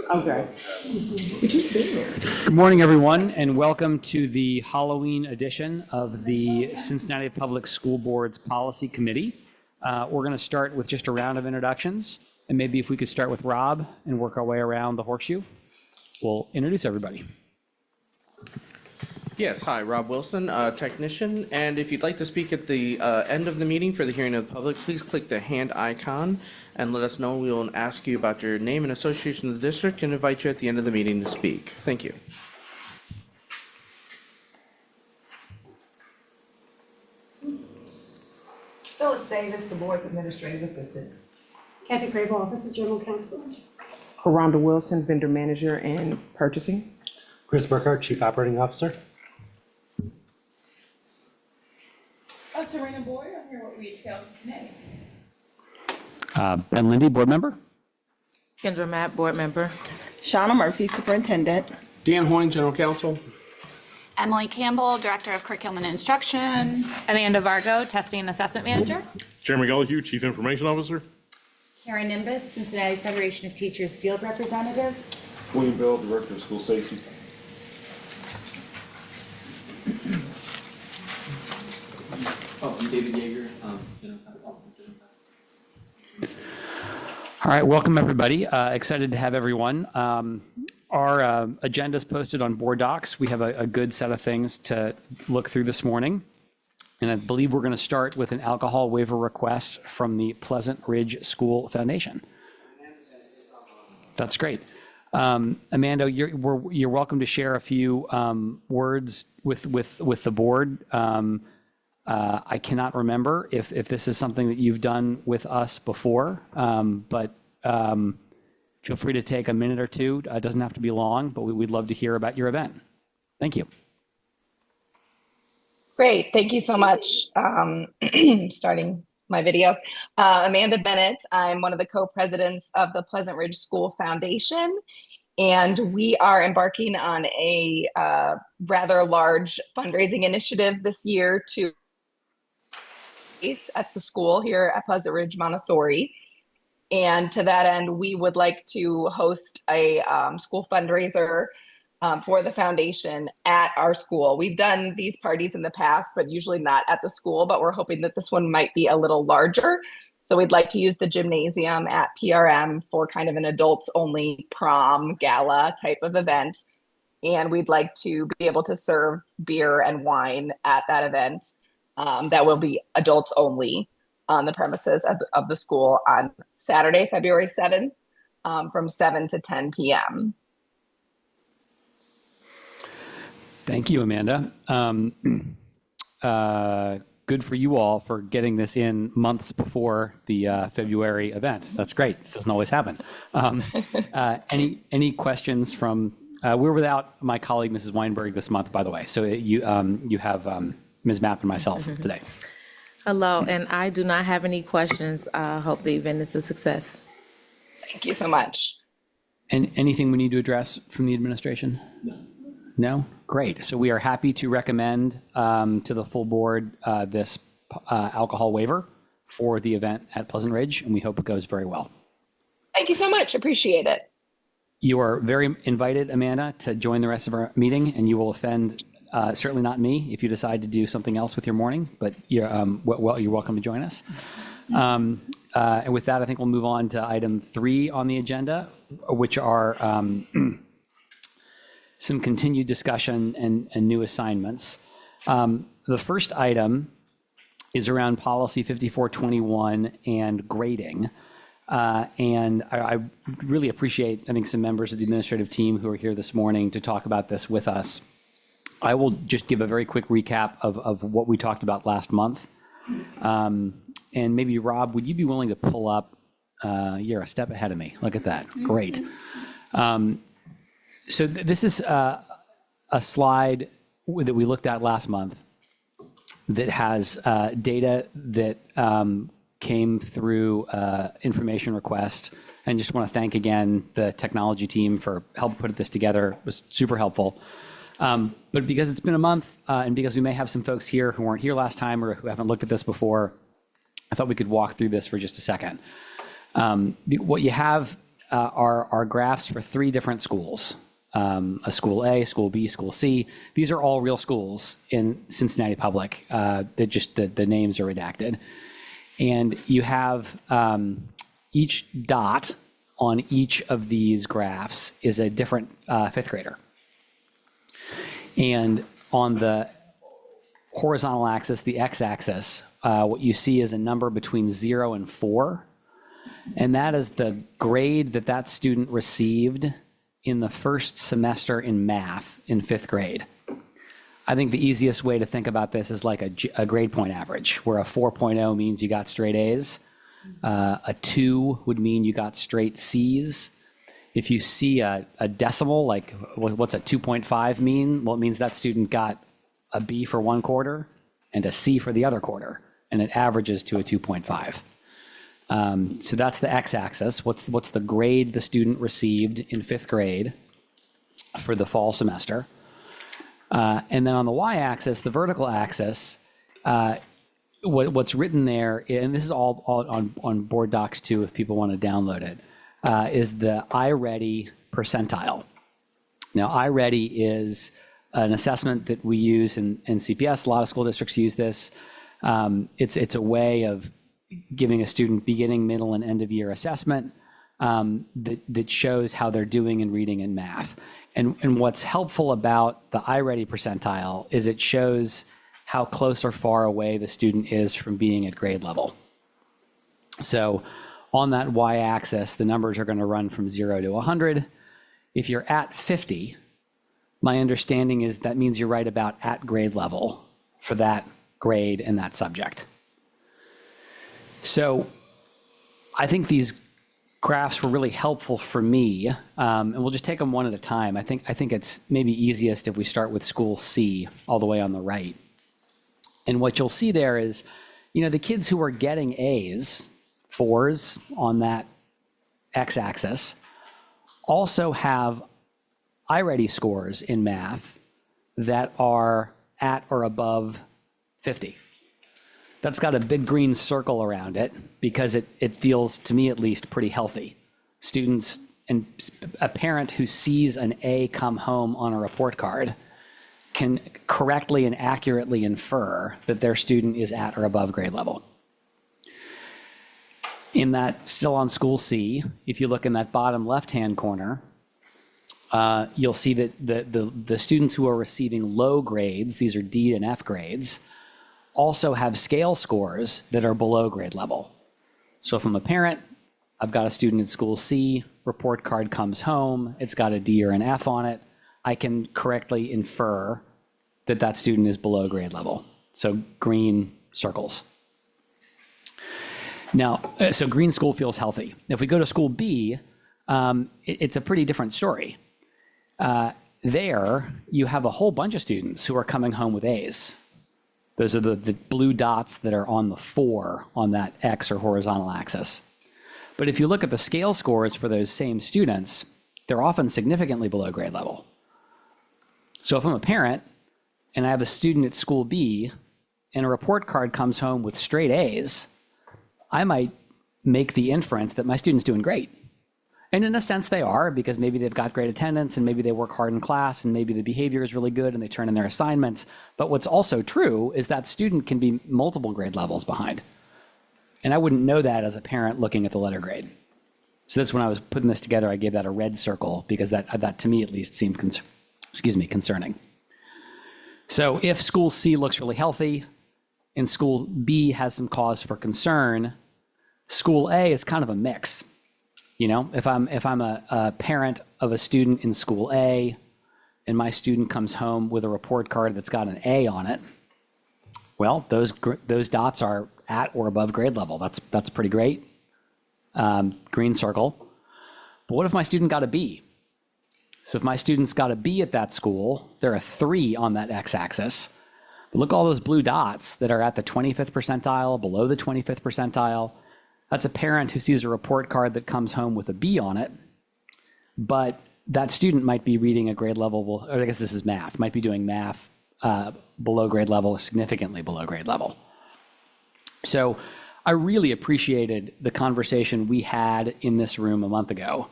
Okay. Good morning, everyone, and welcome to the Halloween edition of the Cincinnati Public School Board's Policy Committee. We're going to start with just a round of introductions, and maybe if we could start with Rob and work our way around the horseshoe, we'll introduce everybody. Yes, hi, Rob Wilson, technician, and if you'd like to speak at the end of the meeting for the hearing of the public, please click the hand icon and let us know. We will ask you about your name and association with the district and invite you at the end of the meeting to speak. Thank you. Phyllis Davis, the board's administrative assistant. Kathy Crable, Office of General Counsel. Rhonda Wilson, vendor manager and purchasing. Chris Burkhardt, Chief Operating Officer. Serena Boyd, I'm here with Reed Sales Cincinnati. Ben Lindy, board member. Kendra Matt, board member. Shauna Murphy, superintendent. Dan Hoyne, general counsel. Emily Campbell, Director of Curriculum and Instruction. Amanda Vargo, Testing and Assessment Manager. Jeremy Gollihue, Chief Information Officer. Karen Nimbus, Cincinnati Federation of Teachers Field Representative. William Bell, Director of School Safety. I'm David Yeager, General Counsel, Office of General Counsel. All right, welcome, everybody. Excited to have everyone. Our agenda is posted on Board Docs. We have a good set of things to look through this morning. And I believe we're going to start with an alcohol waiver request from the Pleasant Ridge School Foundation. That's great. Amanda, you're welcome to share a few words with the board. I cannot remember if this is something that you've done with us before, but feel free to take a minute or two. It doesn't have to be long, but we'd love to hear about your event. Thank you. Great, thank you so much. Starting my video. Amanda Bennett, I'm one of the co-presidents of the Pleasant Ridge School Foundation, and we are embarking on a rather large fundraising initiative this year to at the school here at Pleasant Ridge Montessori. And to that end, we would like to host a school fundraiser for the foundation at our school. We've done these parties in the past, but usually not at the school, but we're hoping that this one might be a little larger. So we'd like to use the gymnasium at PRM for kind of an adults only prom gala type of event. And we'd like to be able to serve beer and wine at that event. That will be adults only on the premises of the school on Saturday, February 7th, from 7 to 10 p.m. Thank you, Amanda. Good for you all for getting this in months before the February event. That's great. It doesn't always happen. Any questions from? We're without my colleague, Mrs. Weinberg, this month, by the way. So you have Ms. Mapp and myself today. Hello, and I do not have any questions. I hope the event is a success. Thank you so much. And anything we need to address from the administration? No. No? Great. So we are happy to recommend to the full board this alcohol waiver for the event at Pleasant Ridge, and we hope it goes very well. Thank you so much. Appreciate it. You are very invited, Amanda, to join the rest of our meeting, and you will offend certainly not me if you decide to do something else with your morning, but you're welcome to join us. And with that, I think we'll move on to item 3 on the agenda, which are some continued discussion and new assignments. The first item is around policy 5421 and grading. And I really appreciate, I think, some members of the administrative team who are here this morning to talk about this with us. I will just give a very quick recap of what we talked about last month. And maybe, Rob, would you be willing to pull up? You're a step ahead of me. Look at that. Great. So this is a slide that we looked at last month that has data that came through information request. And just want to thank again the technology team for helping put this together. It was super helpful. But because it's been a month and because we may have some folks here who weren't here last time or who haven't looked at this before, I thought we could walk through this for just a second. What you have are graphs for 3 different schools. A school A, school B, school C. These are all real schools in Cincinnati Public. That just the names are redacted. And you have each dot on each of these graphs is a different 5th grader. And on the horizontal axis, the x-axis, what you see is a number between 0 and 4. And that is the grade that that student received in the first semester in math in 5th grade. I think the easiest way to think about this is like a grade point average, where a 4.0 means you got straight A's. A 2 would mean you got straight C's. If you see a decimal, like what's a 2.5 mean? Well, it means that student got a B for one quarter and a C for the other quarter, and it averages to a 2.5. So that's the x-axis. What's the grade the student received in 5th grade for the fall semester? And then on the y-axis, the vertical axis, what's written there, and this is all on board docs too, if people want to download it, is the iReady percentile. Now, iReady is an assessment that we use in CPS. A lot of school districts use this. It's a way of giving a student beginning, middle, and end of year assessment that shows how they're doing in reading and math. And what's helpful about the iReady percentile is it shows how close or far away the student is from being at grade level. So on that y-axis, the numbers are going to run from 0 to 100. If you're at 50, my understanding is that means you're right about at grade level for that grade and that subject. So I think these graphs were really helpful for me, and we'll just take them one at a time. I think it's maybe easiest if we start with school C all the way on the right. And what you'll see there is, the kids who are getting A's, 4s on that x-axis, also have iReady scores in math that are at or above 50. That's got a big green circle around it because it feels, to me at least, pretty healthy. Students and a parent who sees an A come home on a report card can correctly and accurately infer that their student is at or above grade level. In that, still on school C, if you look in that bottom left-hand corner, you'll see that the students who are receiving low grades, these are D and F grades, also have scale scores that are below grade level. So if I'm a parent, I've got a student in school C, report card comes home, it's got a D or an F on it, I can correctly infer that that student is below grade level. So green circles. Now, so green school feels healthy. If we go to school B, it's a pretty different story. There, you have a whole bunch of students who are coming home with A's. Those are the blue dots that are on the 4 on that X or horizontal axis. But if you look at the scale scores for those same students, they're often significantly below grade level. So if I'm a parent and I have a student at school B and a report card comes home with straight A's, I might make the inference that my student's doing great. And in a sense they are, because maybe they've got great attendance and maybe they work hard in class and maybe the behavior is really good and they turn in their assignments. But what's also true is that student can be multiple grade levels behind. And I wouldn't know that as a parent looking at the letter grade. So that's when I was putting this together, I gave that a red circle because that to me at least seemed concerning. So if school C looks really healthy and school B has some cause for concern, school A is kind of a mix. If I'm a parent of a student in school A and my student comes home with a report card that's got an A on it, well, those dots are at or above grade level. That's pretty great. Green circle. But what if my student got a B? So if my student's got a B at that school, they're a 3 on that x-axis. But look at all those blue dots that are at the 25th percentile, below the 25th percentile. That's a parent who sees a report card that comes home with a B on it, but that student might be reading a grade level, or I guess this is math, might be doing math below grade level or significantly below grade level. So I really appreciated the conversation we had in this room a month ago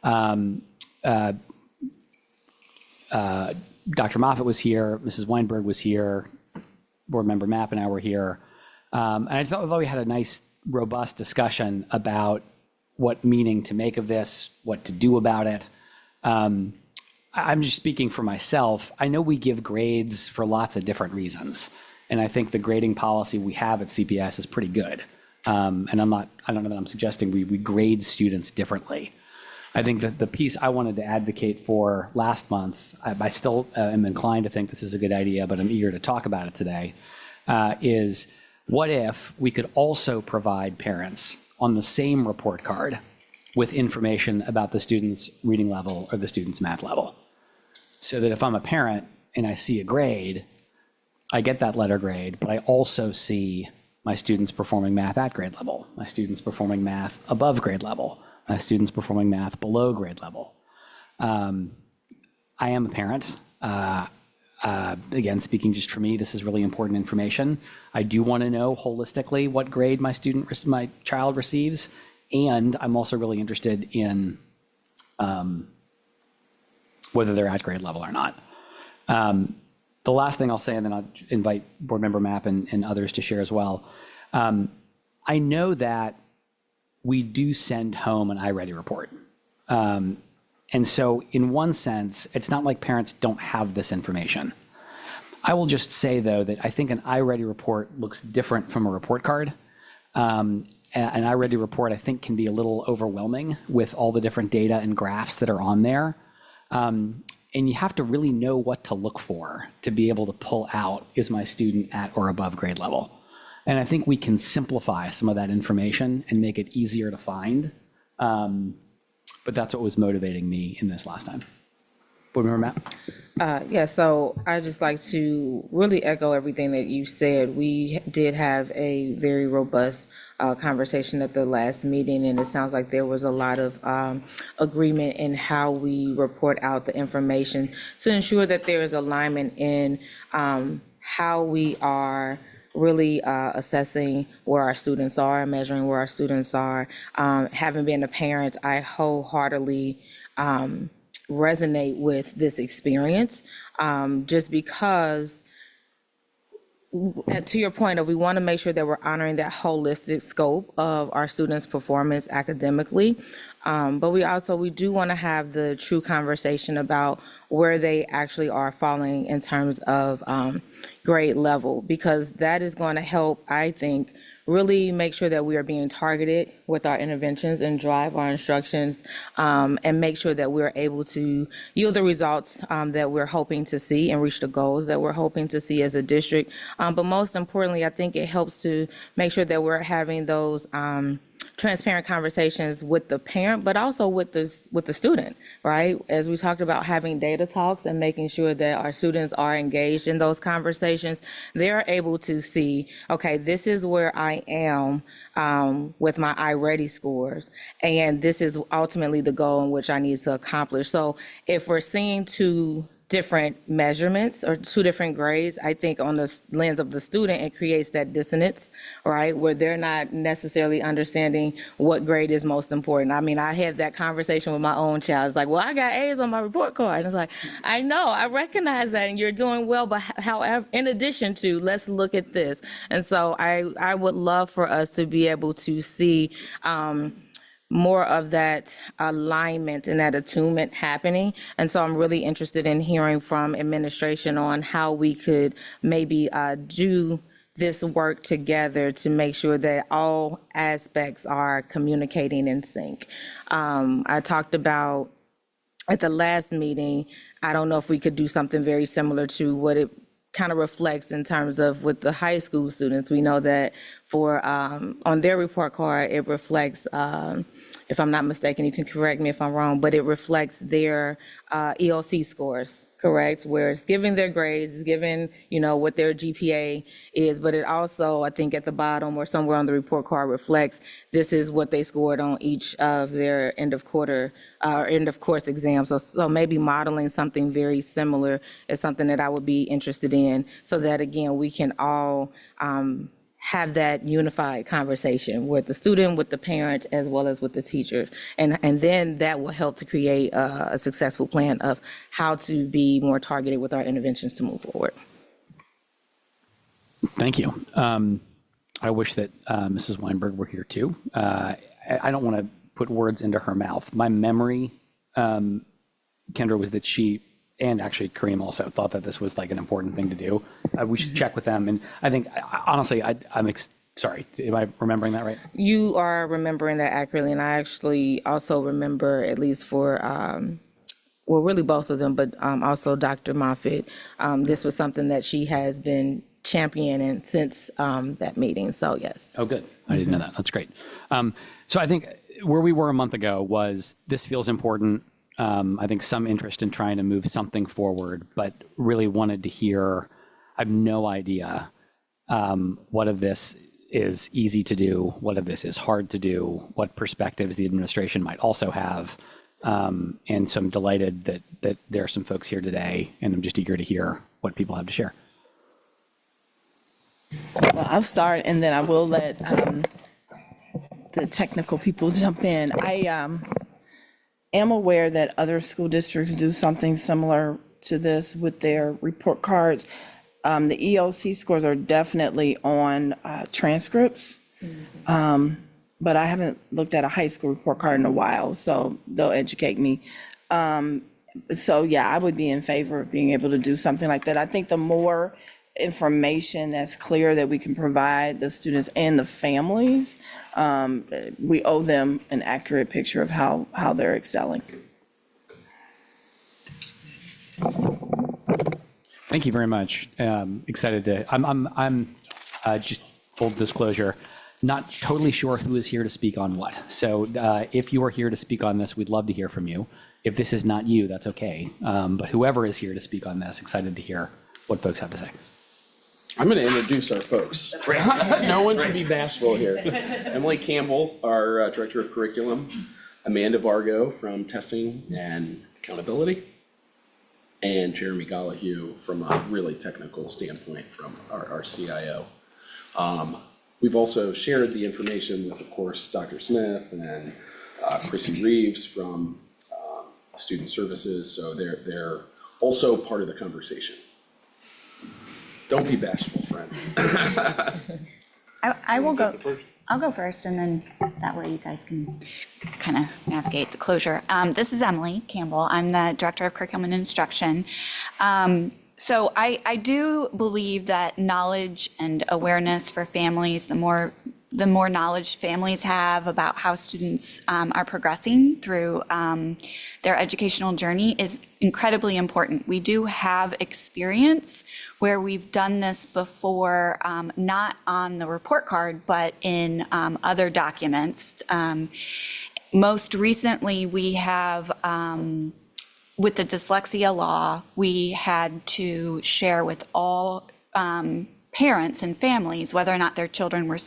Dr. Moffat was here, Mrs. Weinberg was here, Board Member Mapp and I were here. And I thought we had a nice, robust discussion about what meaning to make of this, what to do about it. I'm just speaking for myself. I know we give grades for lots of different reasons. And I think the grading policy we have at CPS is pretty good. And I don't know that I'm suggesting we grade students differently. I think that the piece I wanted to advocate for last month, I still am inclined to think this is a good idea, but I'm eager to talk about it today, is what if we could also provide parents on the same report card with information about the student's reading level or the student's math level? So that if I'm a parent and I see a grade, I get that letter grade, but I also see my students performing math at grade level, my students performing math above grade level, my students performing math below grade level. I am a parent. Again, speaking just for me, this is really important information. I do want to know holistically what grade my child receives, and I'm also really interested in whether they're at grade level or not. The last thing I'll say, and then I'll invite Board Member Mapp and others to share as well. I know that we do send home an iReady report. And so in one sense, it's not like parents don't have this information. I will just say, though, that I think an iReady report looks different from a report card. An iReady report, I think, can be a little overwhelming with all the different data and graphs that are on there. And you have to really know what to look for to be able to pull out, is my student at or above grade level? And I think we can simplify some of that information and make it easier to find. But that's what was motivating me in this last time. Board Member Mapp? Yeah, so I just like to really echo everything that you said. We did have a very robust conversation at the last meeting, and it sounds like there was a lot of agreement in how we report out the information to ensure that there is alignment in how we are really assessing where our students are, measuring where our students are. Having been a parent, I wholeheartedly resonate with this experience, just because, to your point, we want to make sure that we're honoring that holistic scope of our students' performance academically. But we do want to have the true conversation about where they actually are falling in terms of grade level, because that is going to help, I think, really make sure that we are being targeted with our interventions and drive our instructions, and make sure that we're able to yield the results that we're hoping to see and reach the goals that we're hoping to see as a district. But most importantly, I think it helps to make sure that we're having those transparent conversations with the parent, but also with the student, right? As we talked about, having data talks and making sure that our students are engaged in those conversations, they're able to see, okay, this is where I am with my iReady scores, and this is ultimately the goal in which I need to accomplish. So if we're seeing two different measurements or two different grades, I think on the lens of the student, it creates that dissonance, right? Where they're not necessarily understanding what grade is most important. I mean, I had that conversation with my own child. It's like, well, I got A's on my report card. And it's like, I know, I recognize that and you're doing well, but however, in addition to, let's look at this. And so I would love for us to be able to see more of that alignment and that attunement happening. And so I'm really interested in hearing from administration on how we could maybe do this work together to make sure that all aspects are communicating in sync. I talked about at the last meeting, I don't know if we could do something very similar to what it kind of reflects in terms of with the high school students. We know that for on their report card, it reflects, if I'm not mistaken, you can correct me if I'm wrong, but it reflects their ELC scores, correct? Where it's giving their grades, it's giving, what their GPA is, but it also, I think at the bottom or somewhere on the report card reflects this is what they scored on each of their end of course exams. So maybe modeling something very similar is something that I would be interested in, so that again, we can all have that unified conversation with the student, with the parent, as well as with the teacher. And then that will help to create a successful plan of how to be more targeted with our interventions to move forward. Thank you. I wish that Mrs. Weinberg were here too. I don't want to put words into her mouth. My memory, Kendra, was that she, and actually Kareem also, thought that this was like an important thing to do. We should check with them. And I think, honestly, sorry, am I remembering that right? You are remembering that accurately, and I actually also remember, at least for, well, really both of them, but also Dr. Moffitt, this was something that she has been championing since that meeting, so yes. Oh, good. I didn't know that. That's great. So I think where we were a month ago was this feels important. I think some interest in trying to move something forward, but really wanted to hear, I have no idea what of this is easy to do, what of this is hard to do, what perspectives the administration might also have. And so I'm delighted that there are some folks here today, and I'm just eager to hear what people have to share. Well, I'll start and then I will let the technical people jump in. I am aware that other school districts do something similar to this with their report cards. The ELC scores are definitely on transcripts, but I haven't looked at a high school report card in a while, so they'll educate me. So yeah, I would be in favor of being able to do something like that. I think the more information that's clear that we can provide the students and the families, we owe them an accurate picture of how they're excelling. Thank you very much. Excited to, I'm just full disclosure, not totally sure who is here to speak on what. So if you are here to speak on this, we'd love to hear from you. If this is not you, that's okay. But whoever is here to speak on this, excited to hear what folks have to say. I'm going to introduce our folks. No one should be bashful here. Emily Campbell, our Director of Curriculum. Amanda Vargo from Testing and Accountability. And Jeremy Gollahue from a really technical standpoint from our CIO. We've also shared the information with, of course, Dr. Smith and Chrissy Reeves from Student Services. So they're also part of the conversation. Don't be bashful, friend. I will go. I'll go first, and then that way you guys can kind of navigate the closure. This is Emily Campbell. I'm the Director of Curriculum and Instruction. So I do believe that knowledge and awareness for families, the more knowledge families have about how students are progressing through their educational journey is incredibly important. We do have experience where we've done this before, not on the report card, but in other documents. Most recently, we have, with the dyslexia law, we had to share with all parents and families whether or not their children were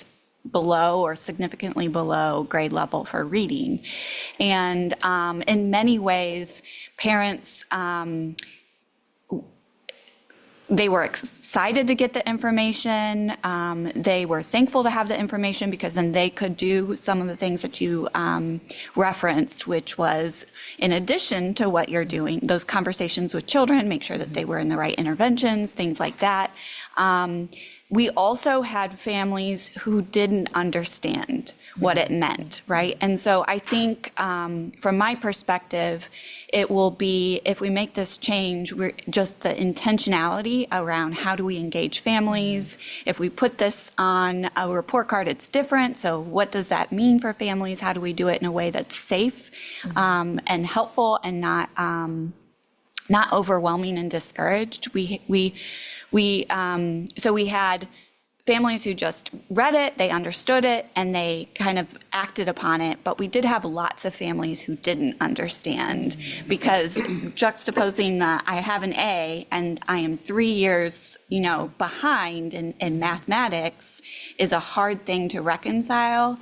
below or significantly below grade level for reading. And in many ways, parents, they were excited to get the information. They were thankful to have the information because then they could do some of the things that you referenced, which was in addition to what you're doing, those conversations with children, make sure that they were in the right interventions, things like that. We also had families who didn't understand what it meant, right? And so I think from my perspective, it will be, if we make this change, we're just the intentionality around how do we engage families. If we put this on a report card, it's different. So what does that mean for families? How do we do it in a way that's safe and helpful and not overwhelming and discouraged? So we had families who just read it, they understood it, and they kind of acted upon it. But we did have lots of families who didn't understand because juxtaposing I have an A and I am 3 years, behind in mathematics is a hard thing to reconcile.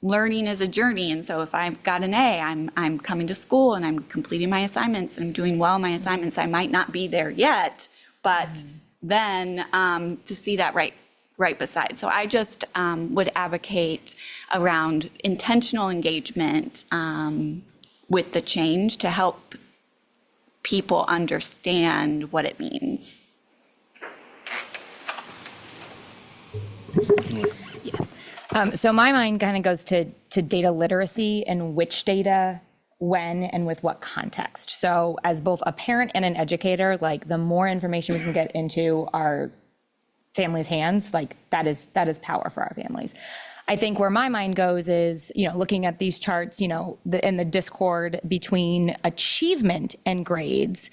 Learning is a journey, and so if I've got an A, I'm coming to school and I'm completing my assignments and I'm doing well in my assignments. I might not be there yet, but then to see that right right beside. So I just would advocate around intentional engagement with the change to help people understand what it means. So my mind kind of goes to data literacy and which data, when, and with what context. So as both a parent and an educator, like the more information we can get into our families' hands, like that is power for our families. I think where my mind goes is, looking at these charts, in the discord between achievement and grades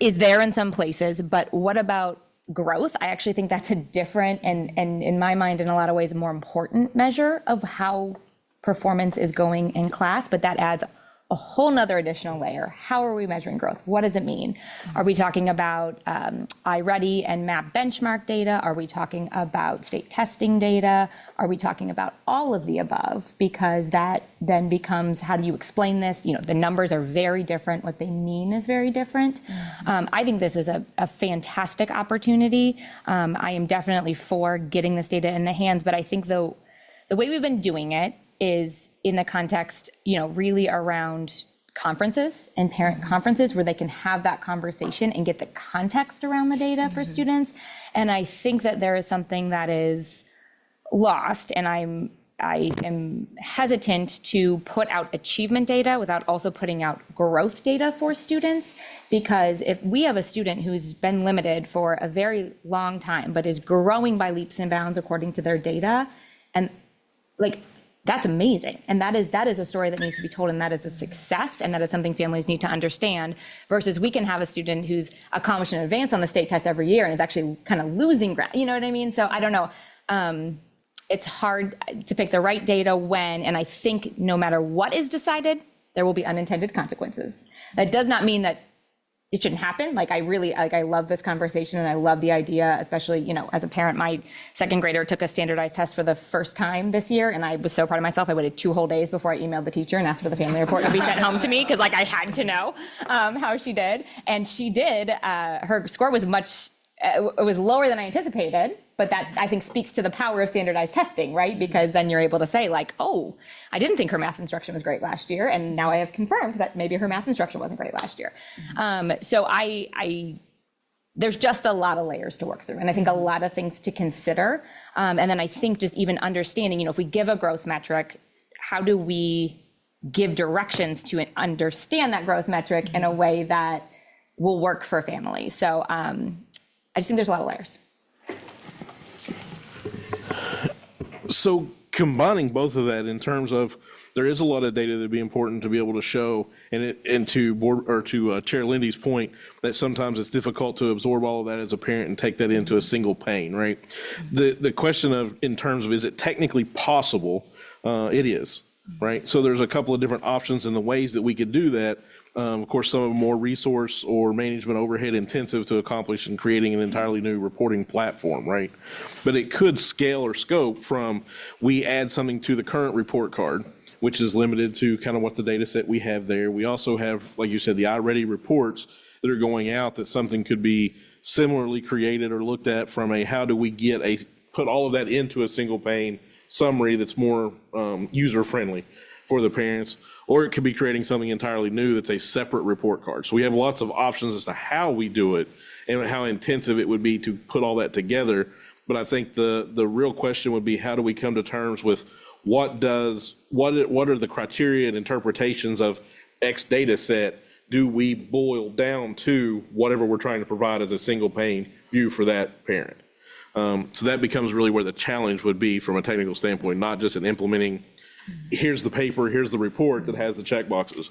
is there in some places, but what about growth? I actually think that's a different and in my mind, in a lot of ways, a more important measure of how performance is going in class, but that adds a whole nother additional layer. How are we measuring growth? What does it mean? Are we talking about iReady and MAP benchmark data? Are we talking about state testing data? Are we talking about all of the above? Because that then becomes, how do you explain this? The numbers are very different. What they mean is very different. I think this is a fantastic opportunity. I am definitely for getting this data in the hands, but I think the way we've been doing it is in the context, really around conferences and parent conferences where they can have that conversation and get the context around the data for students. And I think that there is something that is lost, and I am hesitant to put out achievement data without also putting out growth data for students, because if we have a student who's been limited for a very long time but is growing by leaps and bounds according to their data, and that's amazing. And that is a story that needs to be told, and that is a success, and that is something families need to understand, versus we can have a student who's accomplished an advance on the state test every year and is actually kind of losing ground, you know what I mean? So I don't know. It's hard to pick the right data when, and I think no matter what is decided, there will be unintended consequences. That does not mean that it shouldn't happen. I love this conversation, and I love the idea, especially, as a parent. My second grader took a standardized test for the first time this year, and I was so proud of myself. I waited 2 whole days before I emailed the teacher and asked for the family report to be sent home to me, because I had to know how she did. And she did. Her score was it was lower than I anticipated, but that I think speaks to the power of standardized testing, right? Because then you're able to say oh, I didn't think her math instruction was great last year, and now I have confirmed that maybe her math instruction wasn't great last year. So there's just a lot of layers to work through, and I think a lot of things to consider. And then I think just even understanding, if we give a growth metric, how do we give directions to understand that growth metric in a way that will work for families? So I just think there's a lot of layers. So combining both of that in terms of, there is a lot of data that'd be important to be able to show, and to Chair Lindy's point, that sometimes it's difficult to absorb all of that as a parent and take that into a single pane, right? The question of, in terms of, is it technically possible? It is, right? So there's a couple of different options and the ways that we could do that. Of course, some are more resource or management overhead intensive to accomplish in creating an entirely new reporting platform, right? But it could scale or scope from, we add something to the current report card, which is limited to kind of what the data set we have there. We also have, like you said, the iReady reports that are going out, that something could be similarly created or looked at from a, how do we put all of that into a single pane summary that's more user-friendly for the parents, or it could be creating something entirely new that's a separate report card. So we have lots of options as to how we do it and how intensive it would be to put all that together. But I think the real question would be, how do we come to terms with what are the criteria and interpretations of X data set do we boil down to whatever we're trying to provide as a single pane view for that parent? So that becomes really where the challenge would be from a technical standpoint, not just in implementing, here's the paper, here's the report that has the check boxes.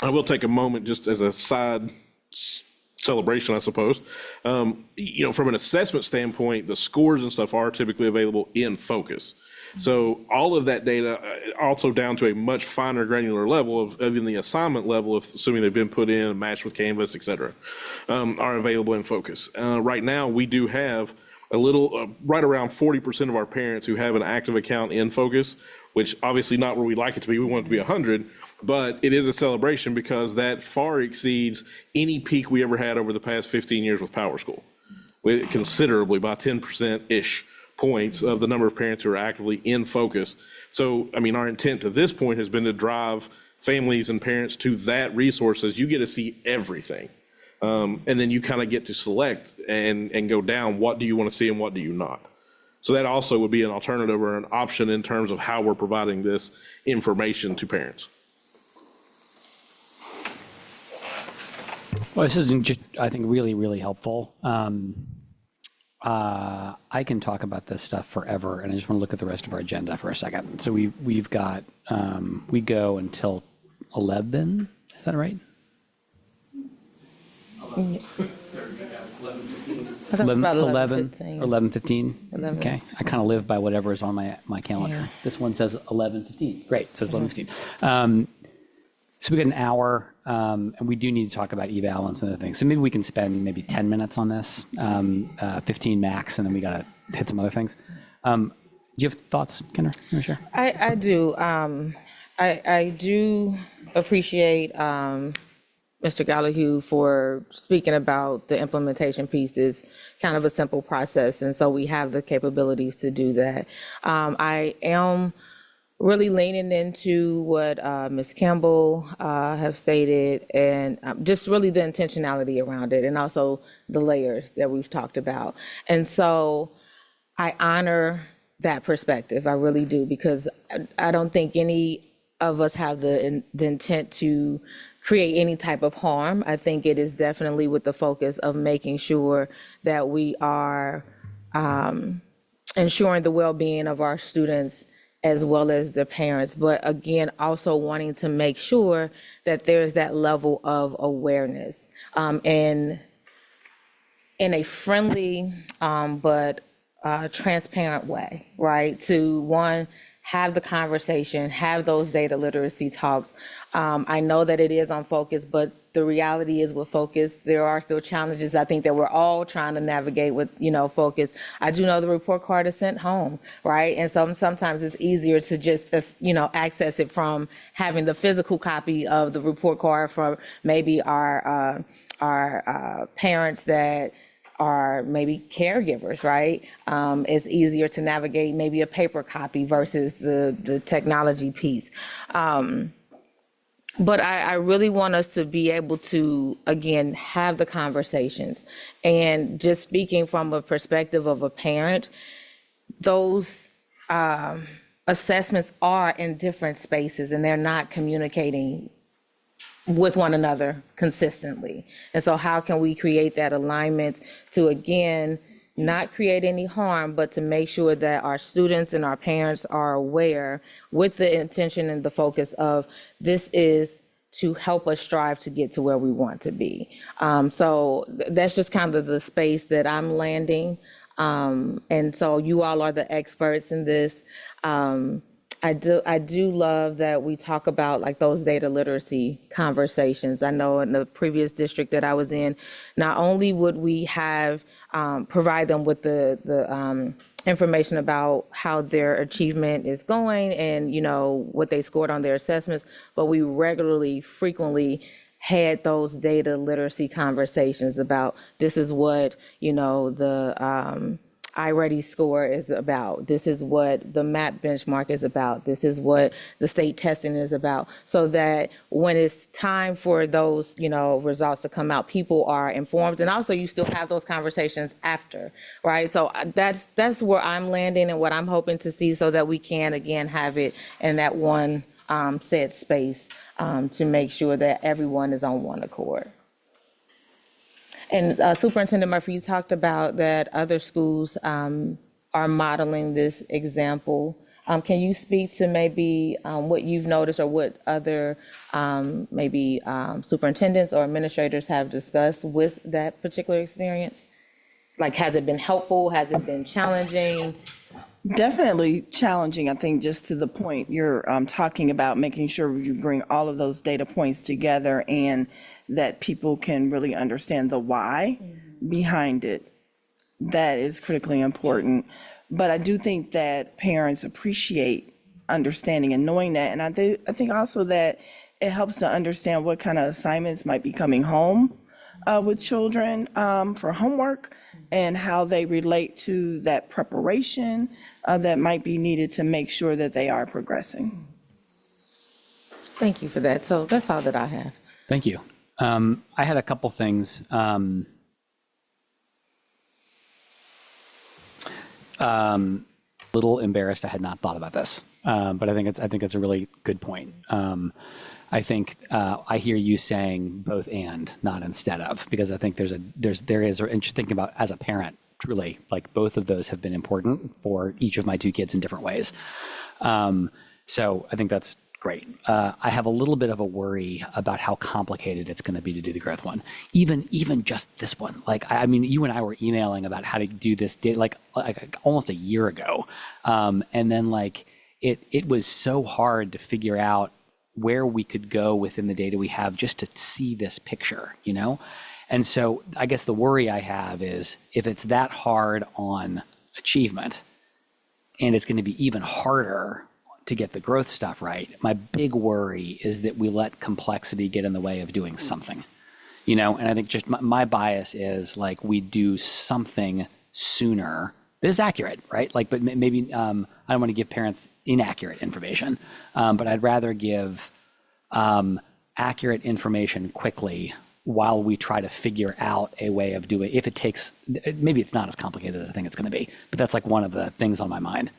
I will take a moment just as a side celebration, I suppose. From an assessment standpoint, the scores and stuff are typically available in Focus. So all of that data, also down to a much finer granular level of even the assignment level, assuming they've been put in, matched with Canvas, et cetera, are available in Focus. Right now, we do have a little, right around 40% of our parents who have an active account in Focus, which obviously not where we'd like it to be. We want it to be 100, but it is a celebration because that far exceeds any peak we ever had over the past 15 years with PowerSchool. considerably by 10%-ish points of the number of parents who are actively in focus. So, I mean, our intent to this point has been to drive families and parents to that resource as you get to see everything. And then you kind of get to select and go down, what do you want to see and what do you not? So that also would be an alternative or an option in terms of how we're providing this information to parents. Well, this is just, I think, really, really helpful. I can talk about this stuff forever, and I just want to look at the rest of our agenda for a second. So we've got, we go until 11, is that right? 11:15? Okay, I kind of live by whatever is on my calendar. Yeah. This one says 11:15, great, it says 11:15. So we got an hour, and we do need to talk about eval and some other things. So maybe we can spend maybe 10 minutes on this, 15 max, and then we got to hit some other things. Do you have thoughts, Kendra? You wanna share? I do. I do appreciate Mr. Gallagher for speaking about the implementation piece is kind of a simple process, and so we have the capabilities to do that. I am really leaning into what Ms. Campbell have stated, and just really the intentionality around it, and also the layers that we've talked about. And so I honor that perspective, I really do, because I don't think any of us have the intent to create any type of harm. I think it is definitely with the focus of making sure that we are ensuring the well-being of our students as well as the parents, but again, also wanting to make sure that there's that level of awareness and in a friendly but transparent way, right? To one, have the conversation, have those data literacy talks. I know that it is on focus, but the reality is with focus, there are still challenges I think that we're all trying to navigate with, focus. I do know the report card is sent home, right? And so sometimes it's easier to just, access it from having the physical copy of the report card from maybe our parents that are maybe caregivers, right? It's easier to navigate maybe a paper copy versus the technology piece. But I really want us to be able to, again, have the conversations. And just speaking from a perspective of a parent, those assessments are in different spaces and they're not communicating with one another consistently. And so how can we create that alignment to, again, not create any harm, but to make sure that our students and our parents are aware with the intention and the focus of this is to help us strive to get to where we want to be. So that's just kind of the space that I'm landing. And so you all are the experts in this. I do love that we talk about like those data literacy conversations. I know in the previous district that I was in, not only would we have provide them with the information about how their achievement is going and what they scored on their assessments, but we regularly, frequently had those data literacy conversations about this is what the iReady score is about. This is what the MAP benchmark is about. This is what the state testing is about. So that when it's time for those, results to come out, people are informed. And also you still have those conversations after, right? So that's where I'm landing and what I'm hoping to see so that we can, again, have it in that one set space to make sure that everyone is on one accord. And Superintendent Murphy, you talked about that other schools are modeling this example. Can you speak to maybe what you've noticed or what other maybe superintendents or administrators have discussed with that particular experience? Like, has it been helpful? Has it been challenging? Definitely challenging, I think, just to the point you're talking about, making sure you bring all of those data points together and that people can really understand the why behind it. That is critically important. But I do think that parents appreciate understanding and knowing that. And I think also that it helps to understand what kind of assignments might be coming home with children for homework and how they relate to that preparation that might be needed to make sure that they are progressing. Thank you for that. So that's all that I have. Thank you. I had a couple things. Little embarrassed I had not thought about this, but I think it's a really good point. I think I hear you saying both and, not instead of, because I think there is, or just thinking about as a parent, truly, like both of those have been important for each of my two kids in different ways. So I think that's great. I have a little bit of a worry about how complicated it's going to be to do the growth one. Even just this one. Like, I mean, you and I were emailing about how to do this like almost a year ago. And then like it was so hard to figure out where we could go within the data we have just to see this picture, you know? And so I guess the worry I have is if it's that hard on achievement and it's going to be even harder to get the growth stuff right, my big worry is that we let complexity get in the way of doing something, you know? And I think just my bias is like we do something sooner. This is accurate, right? Like, but maybe I don't want to give parents inaccurate information, but I'd rather give accurate information quickly while we try to figure out a way of doing, if it takes, maybe it's not as complicated as I think it's going to be, but that's like one of the things on my mind.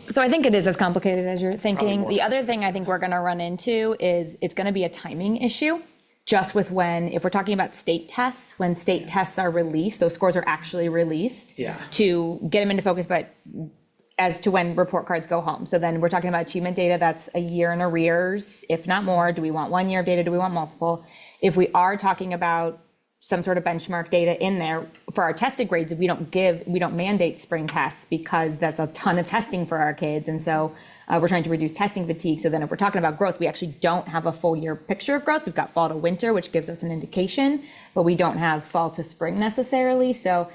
So I think it is as complicated as you're thinking. The other thing I think we're going to run into is it's going to be a timing issue, just with if we're talking about state tests, when state tests are released, those scores are actually released to get them into focus, but as to when report cards go home. So then we're talking about achievement data that's a year in arrears, if not more. Do we want 1 year of data? Do we want multiple? If we are talking about some sort of benchmark data in there for our tested grades, we don't mandate spring tests because that's a ton of testing for our kids. And so we're trying to reduce testing fatigue. So then if we're talking about growth, we actually don't have a full year picture of growth. We've got fall to winter, which gives us an indication, but we don't have fall to spring necessarily. So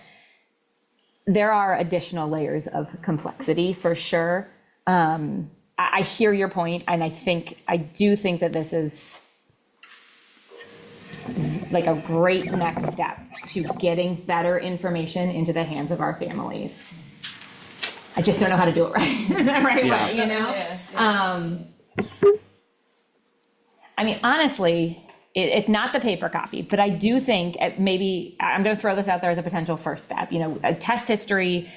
there are additional layers of complexity for sure. I hear your point, and I do think that this is like a great next step to getting better information into the hands of our families. I just don't know how to do it right, the right way, you know? I mean, honestly, it's not the paper copy, but I do think maybe, I'm gonna throw this out there as a potential first step. You know, a test history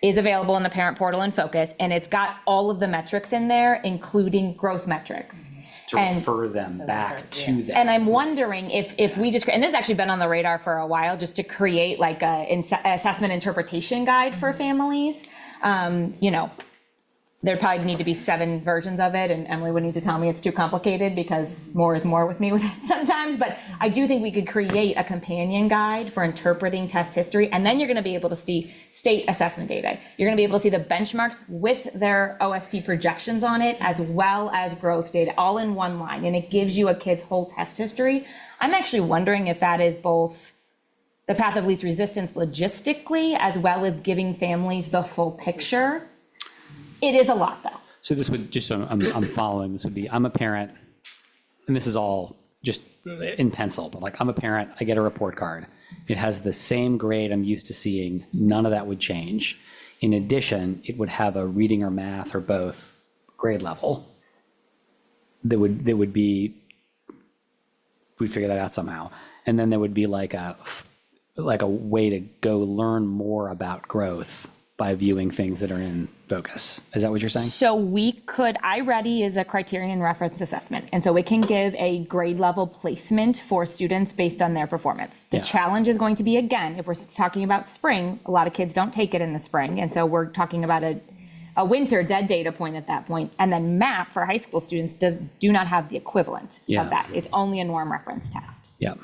is available in the parent portal in Focus, and it's got all of the metrics in there, including growth metrics. To refer them back to them. And I'm wondering if we just, and this has actually been on the radar for a while, just to create like a assessment interpretation guide for families. You know, there'd probably need to be 7 versions of it, and Emily would need to tell me it's too complicated because more is more with me with it sometimes. But I do think we could create a companion guide for interpreting test history, and then you're going to be able to see state assessment data. You're going to be able to see the benchmarks with their OST projections on it, as well as growth data, all in one line, and it gives you a kid's whole test history. I'm actually wondering if that is both the path of least resistance logistically, as well as giving families the full picture. It is a lot, though. So this would, just so I'm following, this would be, I'm a parent, and this is all just in pencil, but like I'm a parent, I get a report card. It has the same grade I'm used to seeing. None of that would change. In addition, it would have a reading or math or both grade level. That would be, we'd figure that out somehow. And then there would be like a way to go learn more about growth by viewing things that are in Focus. Is that what you're saying? So we could, iReady is a criterion reference assessment. And so it can give a grade level placement for students based on their performance. The challenge is going to be, again, if we're talking about spring, a lot of kids don't take it in the spring. And so we're talking about a winter dead data point at that point. And then MAP for high school students do not have the equivalent of that. It's only a norm reference test. Yeah.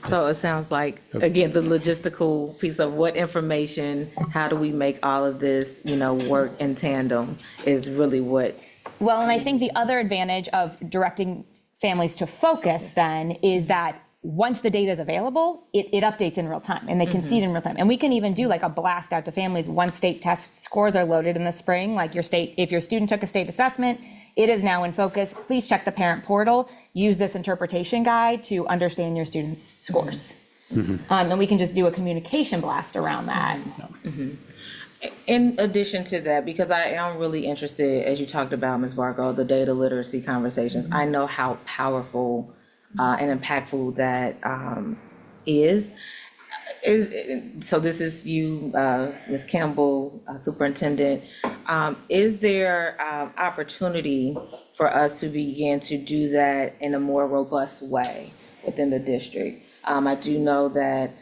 So it sounds like, again, the logistical piece of what information, how do we make all of this, you know, work in tandem is really what. Well, and I think the other advantage of directing families to Focus then is that once the data is available, it updates in real time and they can see it in real time. And we can even do like a blast out to families once state test scores are loaded in the spring, like if your student took a state assessment, it is now in focus. Please check the parent portal, use this interpretation guide to understand your students' scores. And we can just do a communication blast around that. In addition to that, because I am really interested, as you talked about, Ms. Vargo, the data literacy conversations, I know how powerful and impactful that is. So this is you, Ms. Campbell, Superintendent. Is there opportunity for us to begin to do that in a more robust way within the district? I do know that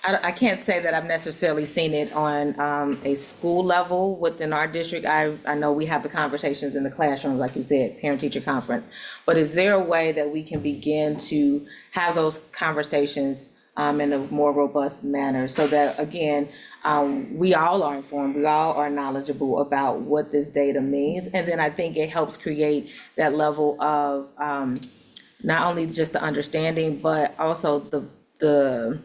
I can't say that I've necessarily seen it on a school level within our district. I know we have the conversations in the classrooms, like you said, parent-teacher conference. But is there a way that we can begin to have those conversations in a more robust manner so that, again, we all are informed, we all are knowledgeable about what this data means? And then I think it helps create that level of not only just the understanding, but also the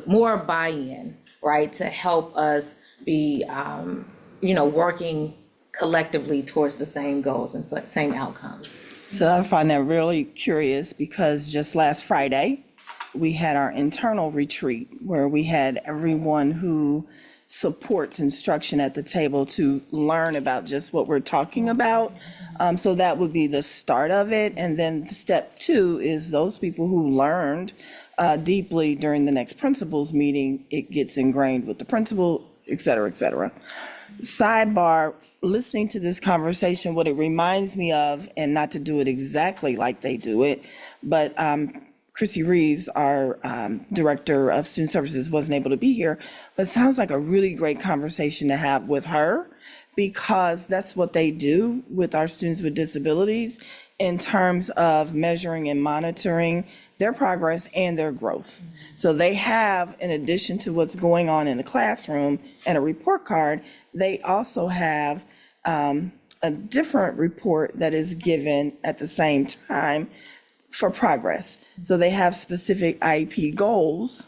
more buy-in, right, to help us be, working collectively towards the same goals and same outcomes. So I find that really curious because just last Friday, we had our internal retreat where we had everyone who supports instruction at the table to learn about just what we're talking about. So that would be the start of it. And then step 2 is those people who learned deeply during the next principals meeting, it gets ingrained with the principal, et cetera, et cetera. Sidebar, listening to this conversation, what it reminds me of, and not to do it exactly like they do it, but Chrissy Reeves, our Director of Student Services, wasn't able to be here, but it sounds like a really great conversation to have with her because that's what they do with our students with disabilities in terms of measuring and monitoring their progress and their growth. So they have, in addition to what's going on in the classroom and a report card, they also have a different report that is given at the same time for progress. So they have specific IEP goals,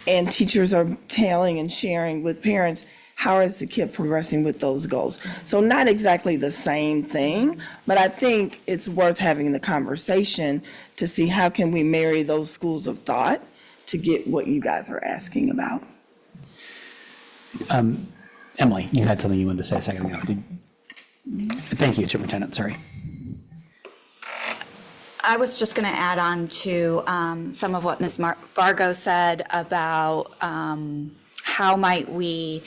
and teachers are telling and sharing with parents, how is the kid progressing with those goals? So not exactly the same thing, but I think it's worth having the conversation to see how can we marry those schools of thought to get what you guys are asking about. Emily, you had something you wanted to say a second ago. Thank you, Superintendent, sorry. I was just going to add on to some of what Ms. Vargo said about how might we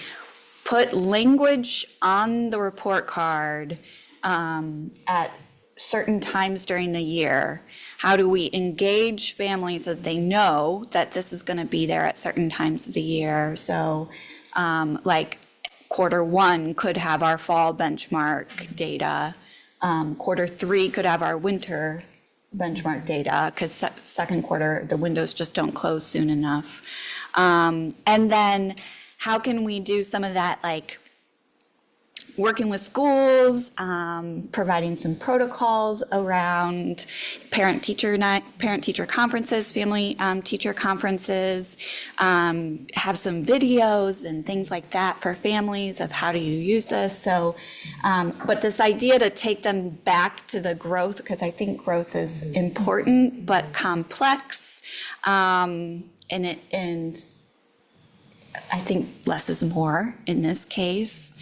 put language on the report card at certain times during the year. How do we engage families so that they know that this is going to be there at certain times of the year? So like Q1 could have our fall benchmark data. Q3 could have our winter benchmark data because second quarter, the windows just don't close soon enough. And then how can we do some of that, like working with schools, providing some protocols around parent-teacher conferences, family teacher conferences, have some videos and things like that for families of how do you use this. So, but this idea to take them back to the growth, because I think growth is important but complex, and I think less is more in this case.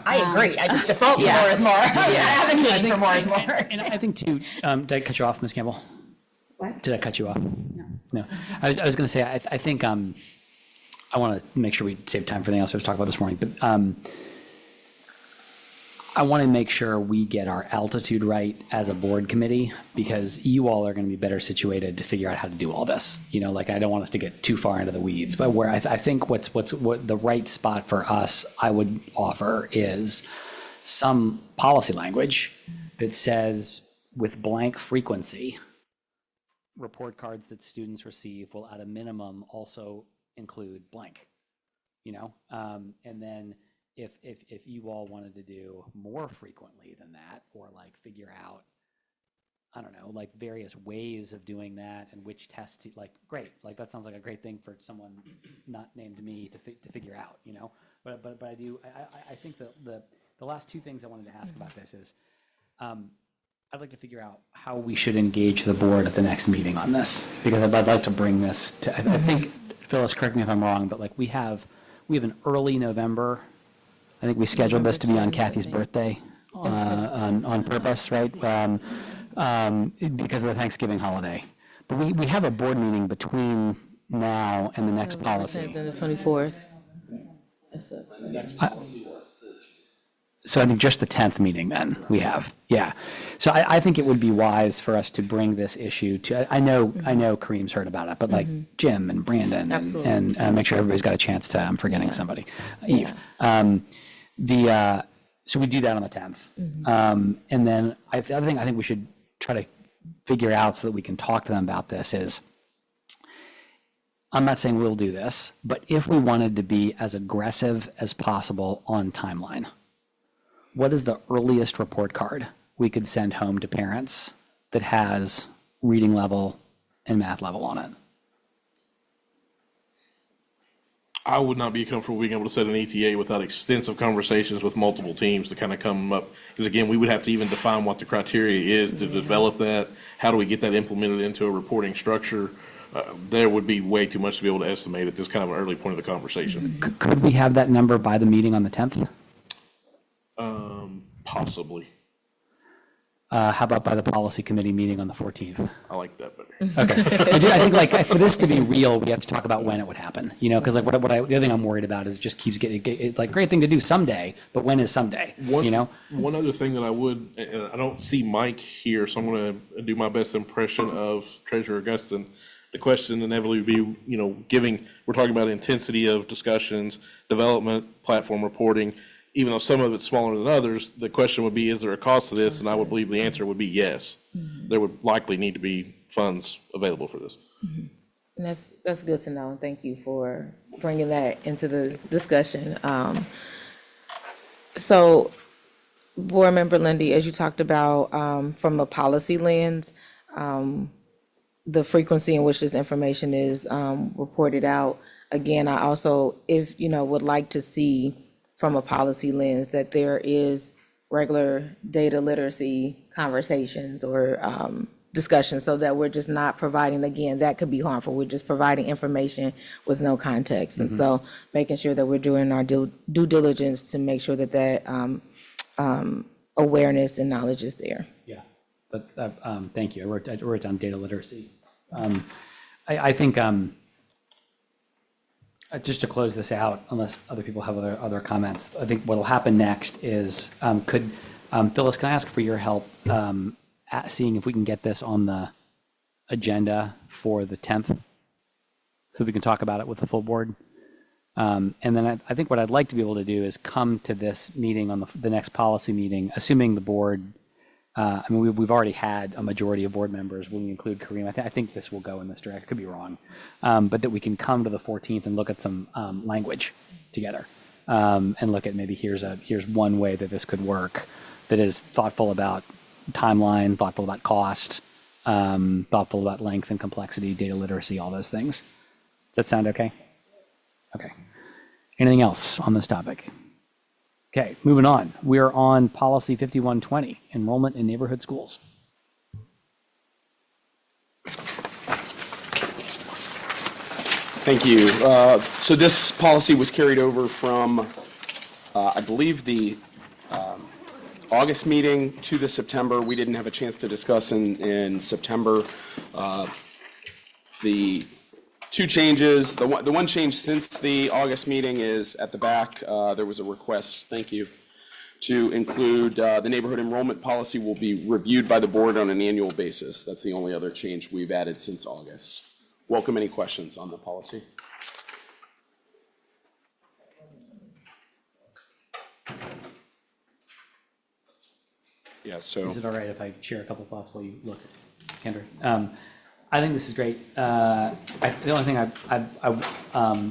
I agree. I just default to more is more. I have a need for more is more. And I think too, did I cut you off, Ms. Campbell? What? Did I cut you off? No. I was going to say, I think I want to make sure we save time for anything else I was talking about this morning, but I want to make sure we get our altitude right as a board committee, because you all are going to be better situated to figure out how to do all this. You know, like I don't want us to get too far into the weeds, but where I think what the right spot for us, I would offer, is some policy language that says with blank frequency, report cards that students receive will at a minimum also include blank, you know, and then if you all wanted to do more frequently than that, or like figure out I don't know, like various ways of doing that and which test, like, great, like that sounds like a great thing for someone not named me to figure out, you know? But I think the last two things I wanted to ask about this is, I'd like to figure out how we should engage the board at the next meeting on this, because I'd like to bring this to, I think, Phyllis, correct me if I'm wrong, but like we have an early November. I think we scheduled this to be on Kathy's birthday on purpose, right? Because of the Thanksgiving holiday. But we have a board meeting between now and the next policy. Then the 24th. So I think just the 10th meeting then we have, yeah. So I think it would be wise for us to bring this issue to, I know Kareem's heard about it, but like Jim and Brandon and make sure everybody's got a chance to, I'm forgetting somebody, Eve. So we do that on the 10th. And then the other thing I think we should try to figure out so that we can talk to them about this is, I'm not saying we'll do this, but if we wanted to be as aggressive as possible on timeline, what is the earliest report card we could send home to parents that has reading level and math level on it? I would not be comfortable being able to set an ETA without extensive conversations with multiple teams to kind of come up. Because again, we would have to even define what the criteria is to develop that. How do we get that implemented into a reporting structure? There would be way too much to be able to estimate at this kind of an early point of the conversation. Could we have that number by the meeting on the 10th? Possibly. How about by the policy committee meeting on the 14th? I like that better. Okay. I think like for this to be real, we have to talk about when it would happen, you know, because like the other thing I'm worried about is it just keeps getting like great thing to do someday, but when is someday, you know? One other thing that I would, and I don't see Mike here, so I'm going to do my best impression of Treasurer Augustin. The question inevitably would be, you know, we're talking about intensity of discussions, development, platform reporting. Even though some of it's smaller than others, the question would be, is there a cost to this? And I would believe the answer would be yes. There would likely need to be funds available for this. And that's good to know. Thank you for bringing that into the discussion. So, Board Member Lindy, as you talked about from a policy lens, the frequency in which this information is reported out. Again, I also, if you know, would like to see from a policy lens that there is regular data literacy conversations or discussions, so that we're just not providing, again, that could be harmful. We're just providing information with no context. And so making sure that we're doing our due diligence to make sure that that awareness and knowledge is there. Yeah, but thank you. I wrote down data literacy. I think just to close this out, unless other people have other comments, I think what will happen next is, Phyllis, can I ask for your help at seeing if we can get this on the agenda for the 10th so we can talk about it with the full board? And then I think what I'd like to be able to do is come to this meeting on the next policy meeting, assuming the board, I mean, we've already had a majority of board members, when we include Kareem, I think this will go in this direction, could be wrong, but that we can come to the 14th and look at some language together, and look at maybe here's one way that this could work that is thoughtful about timeline, thoughtful about cost, thoughtful about length and complexity, data literacy, all those things. Does that sound okay? Okay. Anything else on this topic? Okay, moving on. We're on policy 5120, enrollment in neighborhood schools. Thank you. So this policy was carried over from, I believe, the August meeting to the September. We didn't have a chance to discuss in September. The two changes, the one change since the August meeting is at the back. There was a request, thank you, to include the neighborhood enrollment policy will be reviewed by the board on an annual basis. That's the only other change we've added since August. Welcome any questions on the policy. Yeah, so. Is it all right if I share a couple thoughts while you look, Kendra? I think this is great. The only thing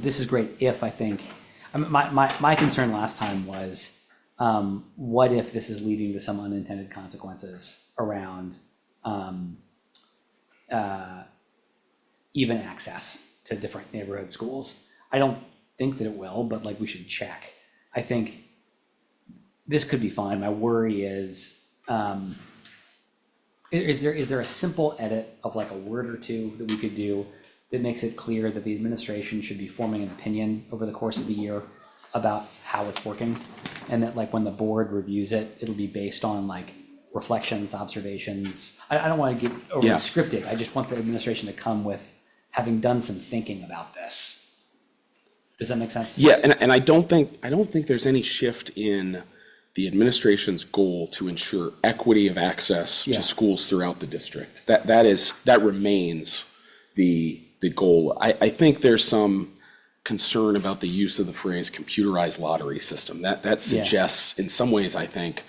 this is great if I think, my concern last time was, what if this is leading to some unintended consequences around even access to different neighborhood schools. I don't think that it will, but like we should check. I think this could be fine. My worry is there a simple edit of like a word or two that we could do that makes it clear that the administration should be forming an opinion over the course of the year about how it's working, and that like when the board reviews it, it'll be based on like reflections, observations. I don't want to get overly scripted. I just want the administration to come with having done some thinking about this. Does that make sense? Yeah, and I don't think there's any shift in the administration's goal to ensure equity of access to schools throughout the district. That remains the goal. I think there's some concern about the use of the phrase computerized lottery system. That suggests in some ways, I think,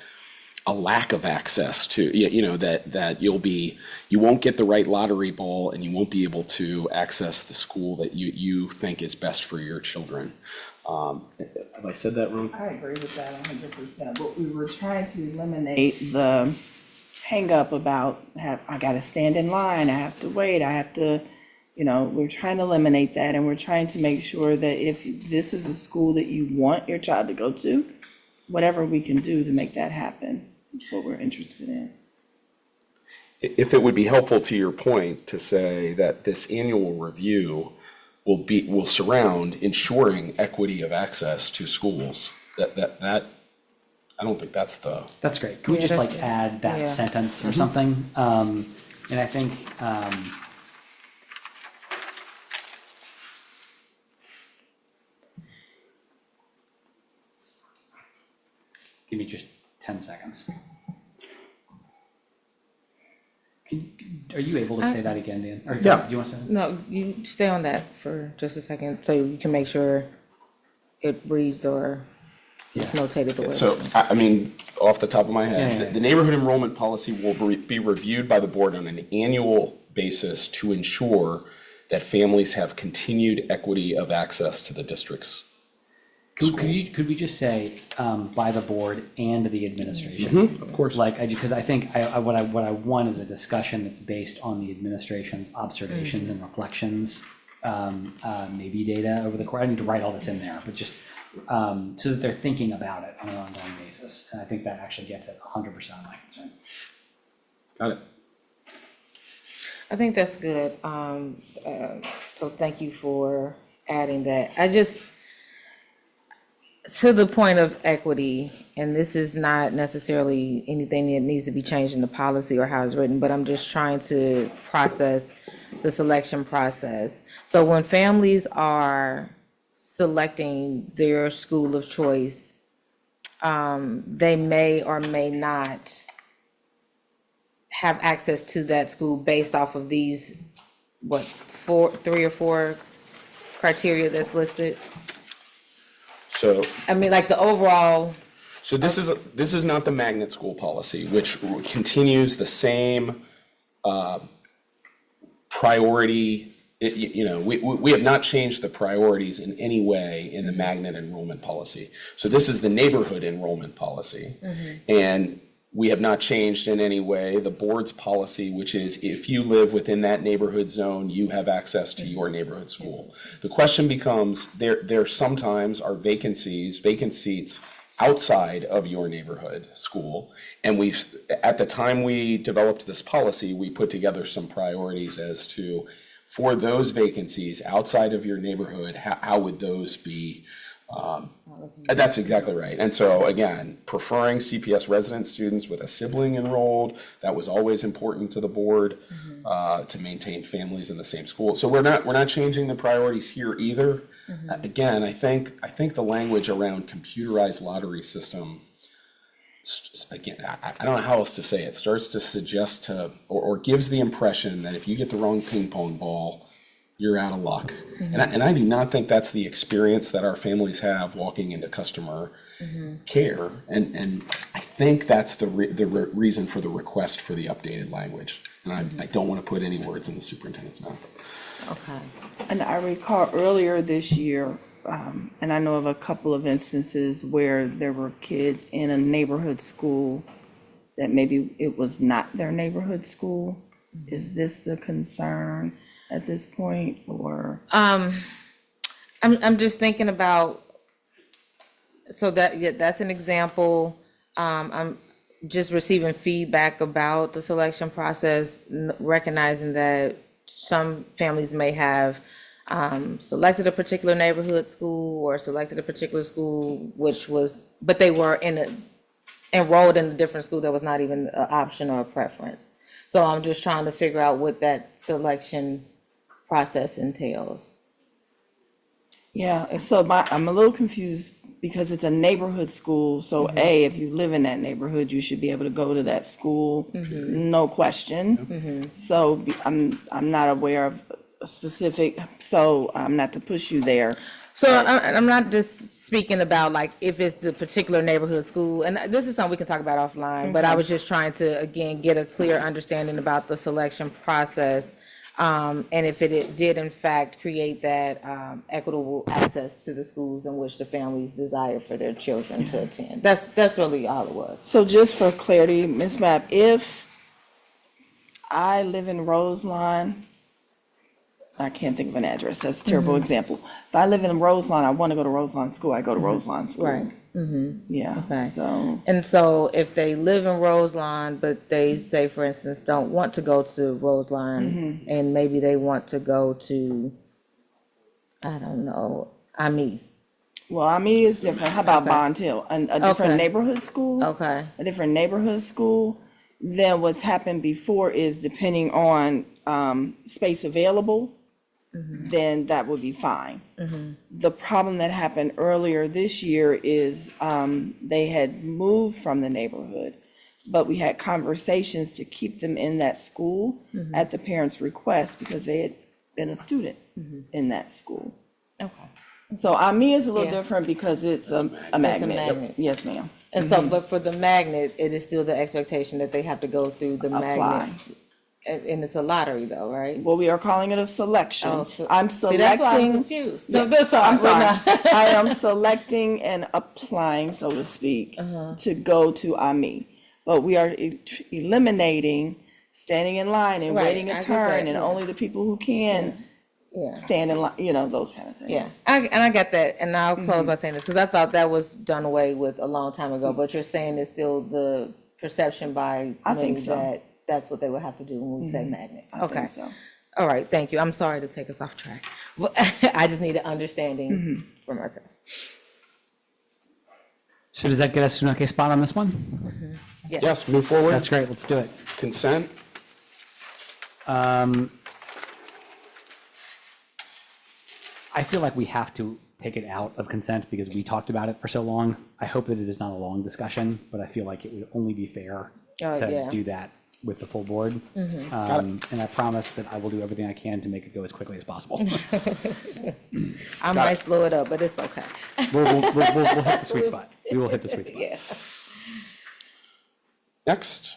a lack of access to, that you won't get the right lottery ball and you won't be able to access the school that you think is best for your children. Have I said that wrong? I agree with that 100%, but we were trying to eliminate the hang up about I gotta stand in line, I have to wait, I have to, we're trying to eliminate that, and we're trying to make sure that if this is a school that you want your child to go to, whatever we can do to make that happen is what we're interested in. If it would be helpful to your point to say that this annual review will surround ensuring equity of access to schools, that I don't think that's the. That's great. Can we just like add that sentence or something? And I think, give me just 10 seconds. Are you able to say that again, Dan? Or do you want to say that? No, you stay on that for just a second so you can make sure it reads or it's notated the way. So, I mean, off the top of my head, the neighborhood enrollment policy will be reviewed by the board on an annual basis to ensure that families have continued equity of access to the district's schools. Could we just say by the board and the administration? Of course. Like, because I think what I want is a discussion that's based on the administration's observations and reflections, maybe data over the course. I need to write all this in there, but just so that they're thinking about it on an ongoing basis. And I think that actually gets it 100% of my concern. Got it. I think that's good. So thank you for adding that. To the point of equity, and this is not necessarily anything that needs to be changed in the policy or how it's written, but I'm just trying to process the selection process. So when families are selecting their school of choice, they may or may not have access to that school based off of these, 3 or 4 criteria that's listed? So. I mean, like the overall. So this is not the magnet school policy, which continues the same priority. We have not changed the priorities in any way in the magnet enrollment policy. So this is the neighborhood enrollment policy, and we have not changed in any way the board's policy, which is if you live within that neighborhood zone, you have access to your neighborhood school. The question becomes, there sometimes are vacant seats outside of your neighborhood school. And at the time we developed this policy, we put together some priorities as to, for those vacancies outside of your neighborhood, how would those be? That's exactly right. And so again, preferring CPS resident students with a sibling enrolled, that was always important to the board, to maintain families in the same school. So we're not changing the priorities here either. Again, I think the language around computerized lottery system, again, I don't know how else to say it, starts to suggest or gives the impression that if you get the wrong ping pong ball, you're out of luck. And I do not think that's the experience that our families have walking into customer care. And I think that's the reason for the request for the updated language. And I don't want to put any words in the superintendent's mouth. Okay. And I recall earlier this year, and I know of a couple of instances where there were kids in a neighborhood school that maybe it was not their neighborhood school? Is this the concern at this point, or? I'm just thinking about, so that, yeah, that's an example. I'm just receiving feedback about the selection process, recognizing that some families may have selected a particular neighborhood school or selected a particular school, but they were enrolled in a different school that was not even an option or a preference. So I'm just trying to figure out what that selection process entails. Yeah, and so I'm a little confused because it's a neighborhood school. So if you live in that neighborhood, you should be able to go to that school, no question. So I'm not aware of a specific, so I'm not to push you there. So I'm not just speaking about like if it's the particular neighborhood school, and this is something we can talk about offline, but I was just trying to, again, get a clear understanding about the selection process. And if it did in fact create that equitable access to the schools in which the families desire for their children to attend. That's really all it was. So just for clarity, Ms. Mapp, if I live in Roseline, I can't think of an address, that's a terrible example. If I live in Roseline, I want to go to Roseline School, I go to Roseline School. Right. Yeah, Okay. so, And so if they live in Roseline, but they say, for instance, don't want to go to Roseline, and maybe they want to go to, I don't know, Amis. well, I mean, it's different. How about Okay. Bond Hill? A different Okay. neighborhood school? Okay. A different neighborhood school? Then what's happened before is depending on space available, then that would be fine. The problem that happened earlier this year is they had moved from the neighborhood, but we had conversations to keep them in that school at the parents' request because they had been a student in that school. Okay. So AMI is a little Yeah. different because it's a magnet. magnet. Yes, ma'am. And so, but for the magnet, it is still the expectation that they have to go through the Apply. magnet. And it's a lottery though, right? Well, we are calling it a selection. Oh, so- I'm See, that's why I'm selecting. confused. So Yeah, that's all. I'm We're sorry. not- I am selecting and applying, so to speak, to go to AMI. But we are eliminating standing in line and Right, waiting I a get turn, that, and yeah. only the people who can Yeah. stand in line, those kind of things. Yeah, and I get that, and I'll close by saying this, because I thought that was done away with a long time ago, but you're saying it's still the perception by I think many so. that that's what they would have to do when we say magnet. I think Okay, so. all right, thank you, I'm sorry to take us off track, but I just need an understanding for myself. So does that get us to an okay spot on this one? Yes, move forward. That's great, let's do it. Consent. I feel like we have to take it out of consent because we talked about it for so long. I hope that it is not a long discussion, but I feel like it would only be fair Oh, to yeah. do that with the full board. And I promise that I will do everything I can to make it go as quickly as possible. I might slow it up, but it's okay. We'll hit the sweet spot. We will hit the sweet spot. Yeah. Next.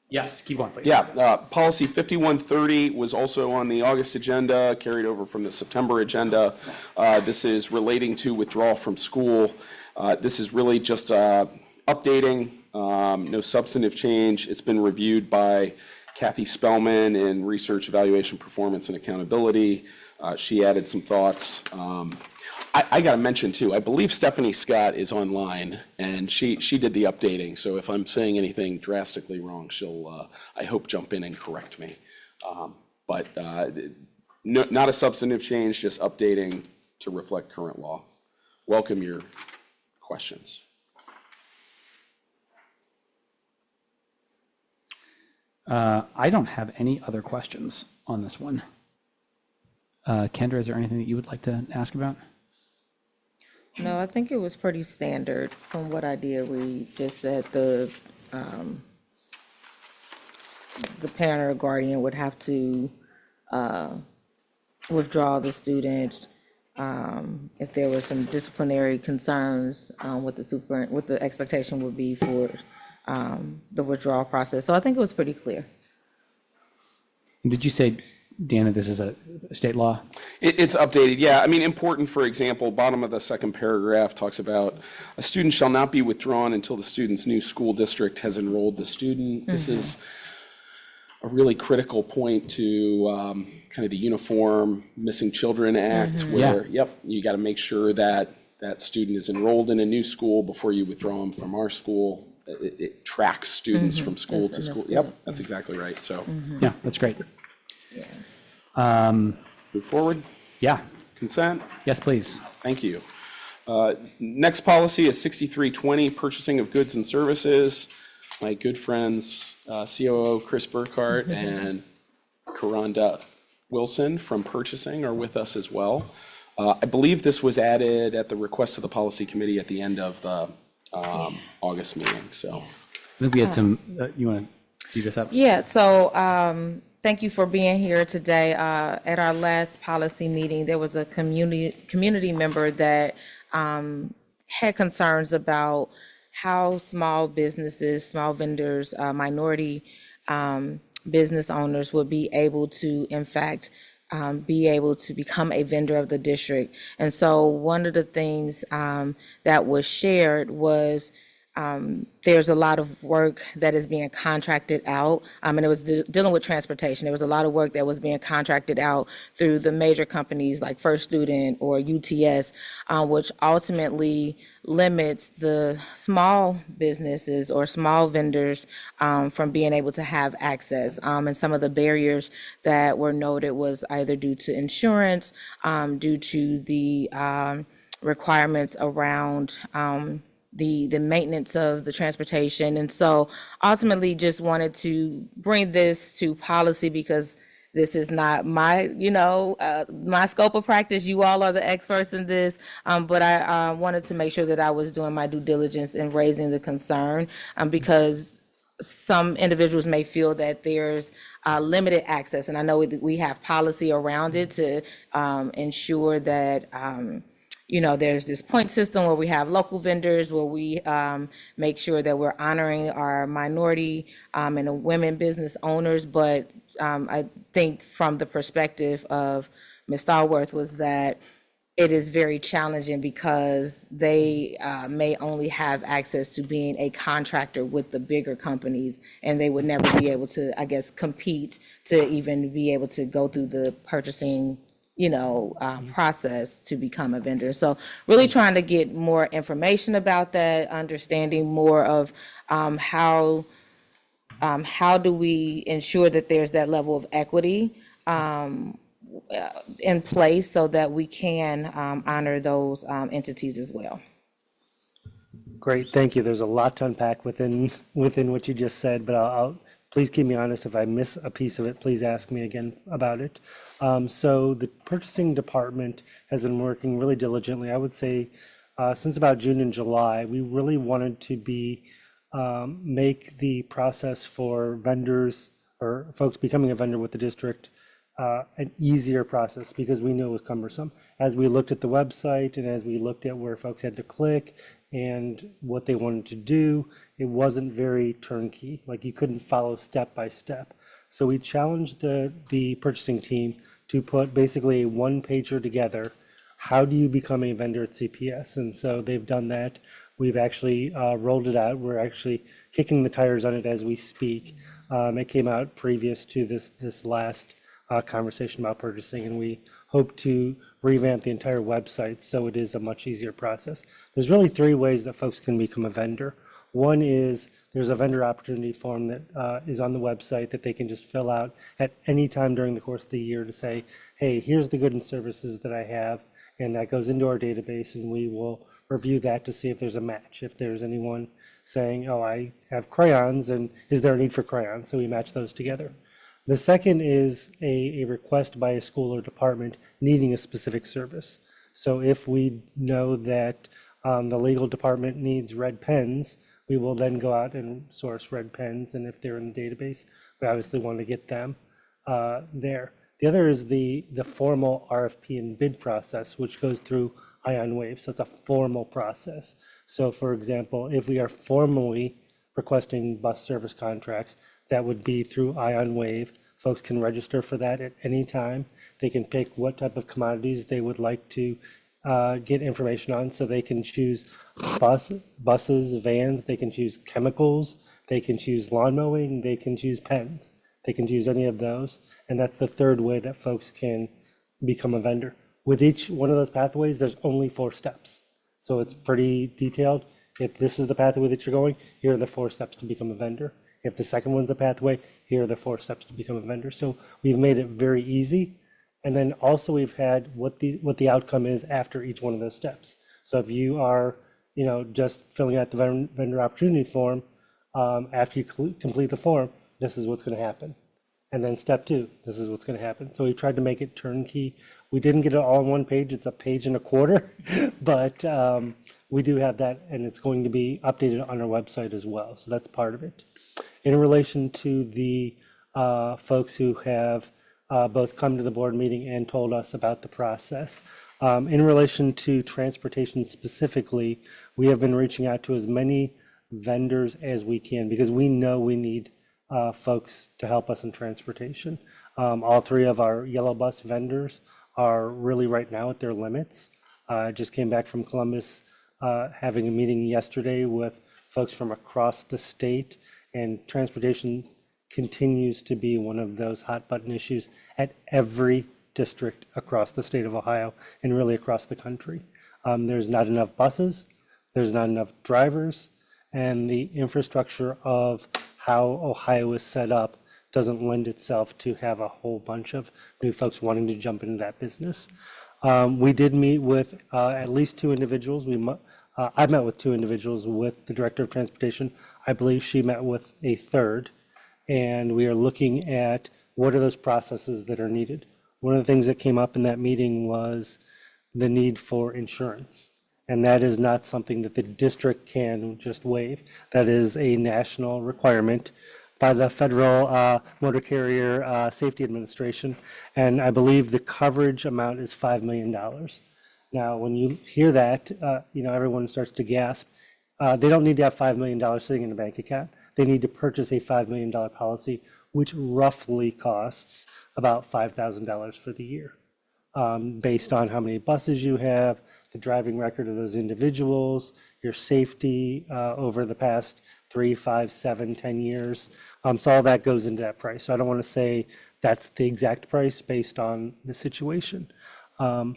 Yes, keep going, please. Yeah, policy 5130 was also on the August agenda, carried over from the September agenda. This is relating to withdrawal from school. This is really just updating, no substantive change. It's been reviewed by Kathy Spellman in Research, Evaluation, Performance, and Accountability. She added some thoughts. I got to mention too, I believe Stephanie Scott is online and she did the updating. So if I'm saying anything drastically wrong, she'll, I hope, jump in and correct me. But not a substantive change, just updating to reflect current law. Welcome your questions. I don't have any other questions on this one. Kendra, is there anything that you would like to ask about? No, I think it was pretty standard from what I did read, just that the parent or guardian would have to withdraw the student if there was some disciplinary concerns, what the expectation would be for the withdrawal process. So I think it was pretty clear. Did you say Dan, that this is a state law? It's updated, yeah. I mean, important, for example, bottom of the second paragraph talks about a student shall not be withdrawn until the student's new school district has enrolled the student. This is a really critical point to kind of the Uniform Missing Children Act, where, you got to make sure that that student is enrolled in a new school before you withdraw them from our school. It tracks students from school to school. Yep, that's exactly right, so. Yeah, that's great. Move forward. Yeah, Consent. yes, please. Thank you. Next policy is 6320, purchasing of goods and services. My good friends, COO Chris Burkhart and Karanda Wilson from purchasing are with us as well. I believe this was added at the request of the policy committee at the end of the August meeting, so. I think we had some, you want to see this up? Yeah, so thank you for being here today. At our last policy meeting, there was a community member that had concerns about how small businesses, small vendors, minority business owners would be able to, in fact, be able to become a vendor of the district. And so one of the things that was shared was there's a lot of work that is being contracted out, and it was dealing with transportation. There was a lot of work that was being contracted out through the major companies like First Student or UTS, which ultimately limits the small businesses or small vendors from being able to have access. And some of the barriers that were noted was either due to insurance, due to the requirements around the maintenance of the transportation. And so ultimately just wanted to bring this to policy because this is not my, my scope of practice. You all are the experts in this, but I wanted to make sure that I was doing my due diligence in raising the concern because some individuals may feel that there's limited access. And I know we have policy around it to ensure that there's this point system where we have local vendors, where we make sure that we're honoring our minority and the women business owners. But I think from the perspective of Ms. Stallworth was that it is very challenging because they may only have access to being a contractor with the bigger companies, and they would never be able to, I guess, compete to even be able to go through the purchasing process to become a vendor. So really trying to get more information about that, understanding more of how do we ensure that there's that level of equity in place so that we can honor those entities as well. Great, thank you. There's a lot to unpack within what you just said, but I'll please keep me honest. If I miss a piece of it, please ask me again about it. So the purchasing department has been working really diligently. I would say since about June and July, we really wanted to make the process for vendors or folks becoming a vendor with the district an easier process because we knew it was cumbersome. As we looked at the website and as we looked at where folks had to click and what they wanted to do, it wasn't very turnkey. Like you couldn't follow step by step. So we challenged the purchasing team to put basically a one-pager together. How do you become a vendor at CPS? And so they've done that. We've actually rolled it out. We're actually kicking the tires on it as we speak. It came out previous to this last conversation about purchasing, and we hope to revamp the entire website so it is a much easier process. There's really three ways that folks can become a vendor. One is there's a vendor opportunity form that is on the website that they can just fill out at any time during the course of the year to say, hey, here's the goods and services that I have, and that goes into our database, and we will review that to see if there's a match. If there's anyone saying, oh, I have crayons, and is there a need for crayons? So we match those together. The second is a request by a school or department needing a specific service. So if we know that the legal department needs red pens, we will then go out and source red pens. And if they're in the database, we obviously want to get them there. The other is the formal RFP and bid process, which goes through IonWave. So it's a formal process. So for example, if we are formally requesting bus service contracts, that would be through IonWave, Folks can register for that at any time. They can pick what type of commodities they would like to get information on. So they can choose buses, vans, they can choose chemicals, they can choose lawn mowing, they can choose pens. They can choose any of those. And that's the third way that folks can become a vendor. With each one of those pathways, there's only 4 steps. So it's pretty detailed. If this is the pathway that you're going, here are the 4 steps to become a vendor. If the second one's a pathway, here are the 4 steps to become a vendor. So we've made it very easy. And then also we've had what the outcome is after each one of those steps. So if you are, just filling out the vendor opportunity form, after you complete the form, this is what's going to happen. And then step 2, this is what's going to happen. So we tried to make it turnkey. We didn't get it all on one page. It's a page and a quarter, but we do have that, and it's going to be updated on our website as well. So that's part of it. In relation to the folks who have both come to the board meeting and told us about the process, in relation to transportation specifically, we have been reaching out to as many vendors as we can because we know we need folks to help us in transportation. All 3 of our yellow bus vendors are really right now at their limits. I just came back from Columbus, having a meeting yesterday with folks from across the state, and transportation continues to be one of those hot button issues at every district across the state of Ohio and really across the country. There's not enough buses, there's not enough drivers, and the infrastructure of how Ohio is set up doesn't lend itself to have a whole bunch of new folks wanting to jump into that business. We did meet with at least 2 individuals. I met with 2 individuals with the Director of Transportation. I believe she met with a third, and we are looking at what are those processes that are needed. One of the things that came up in that meeting was the need for insurance. And that is not something that the district can just waive. That is a national requirement by the Federal Motor Carrier Safety Administration. And I believe the coverage amount is $5 million. Now, when you hear that, everyone starts to gasp. They don't need to have $5 million sitting in a bank account. They need to purchase a $5 million policy, which roughly costs about $5,000 for the year, based on how many buses you have, the driving record of those individuals, your safety over the past 3, 5, 7, 10 years. So all that goes into that price. So I don't want to say that's the exact price based on the situation. So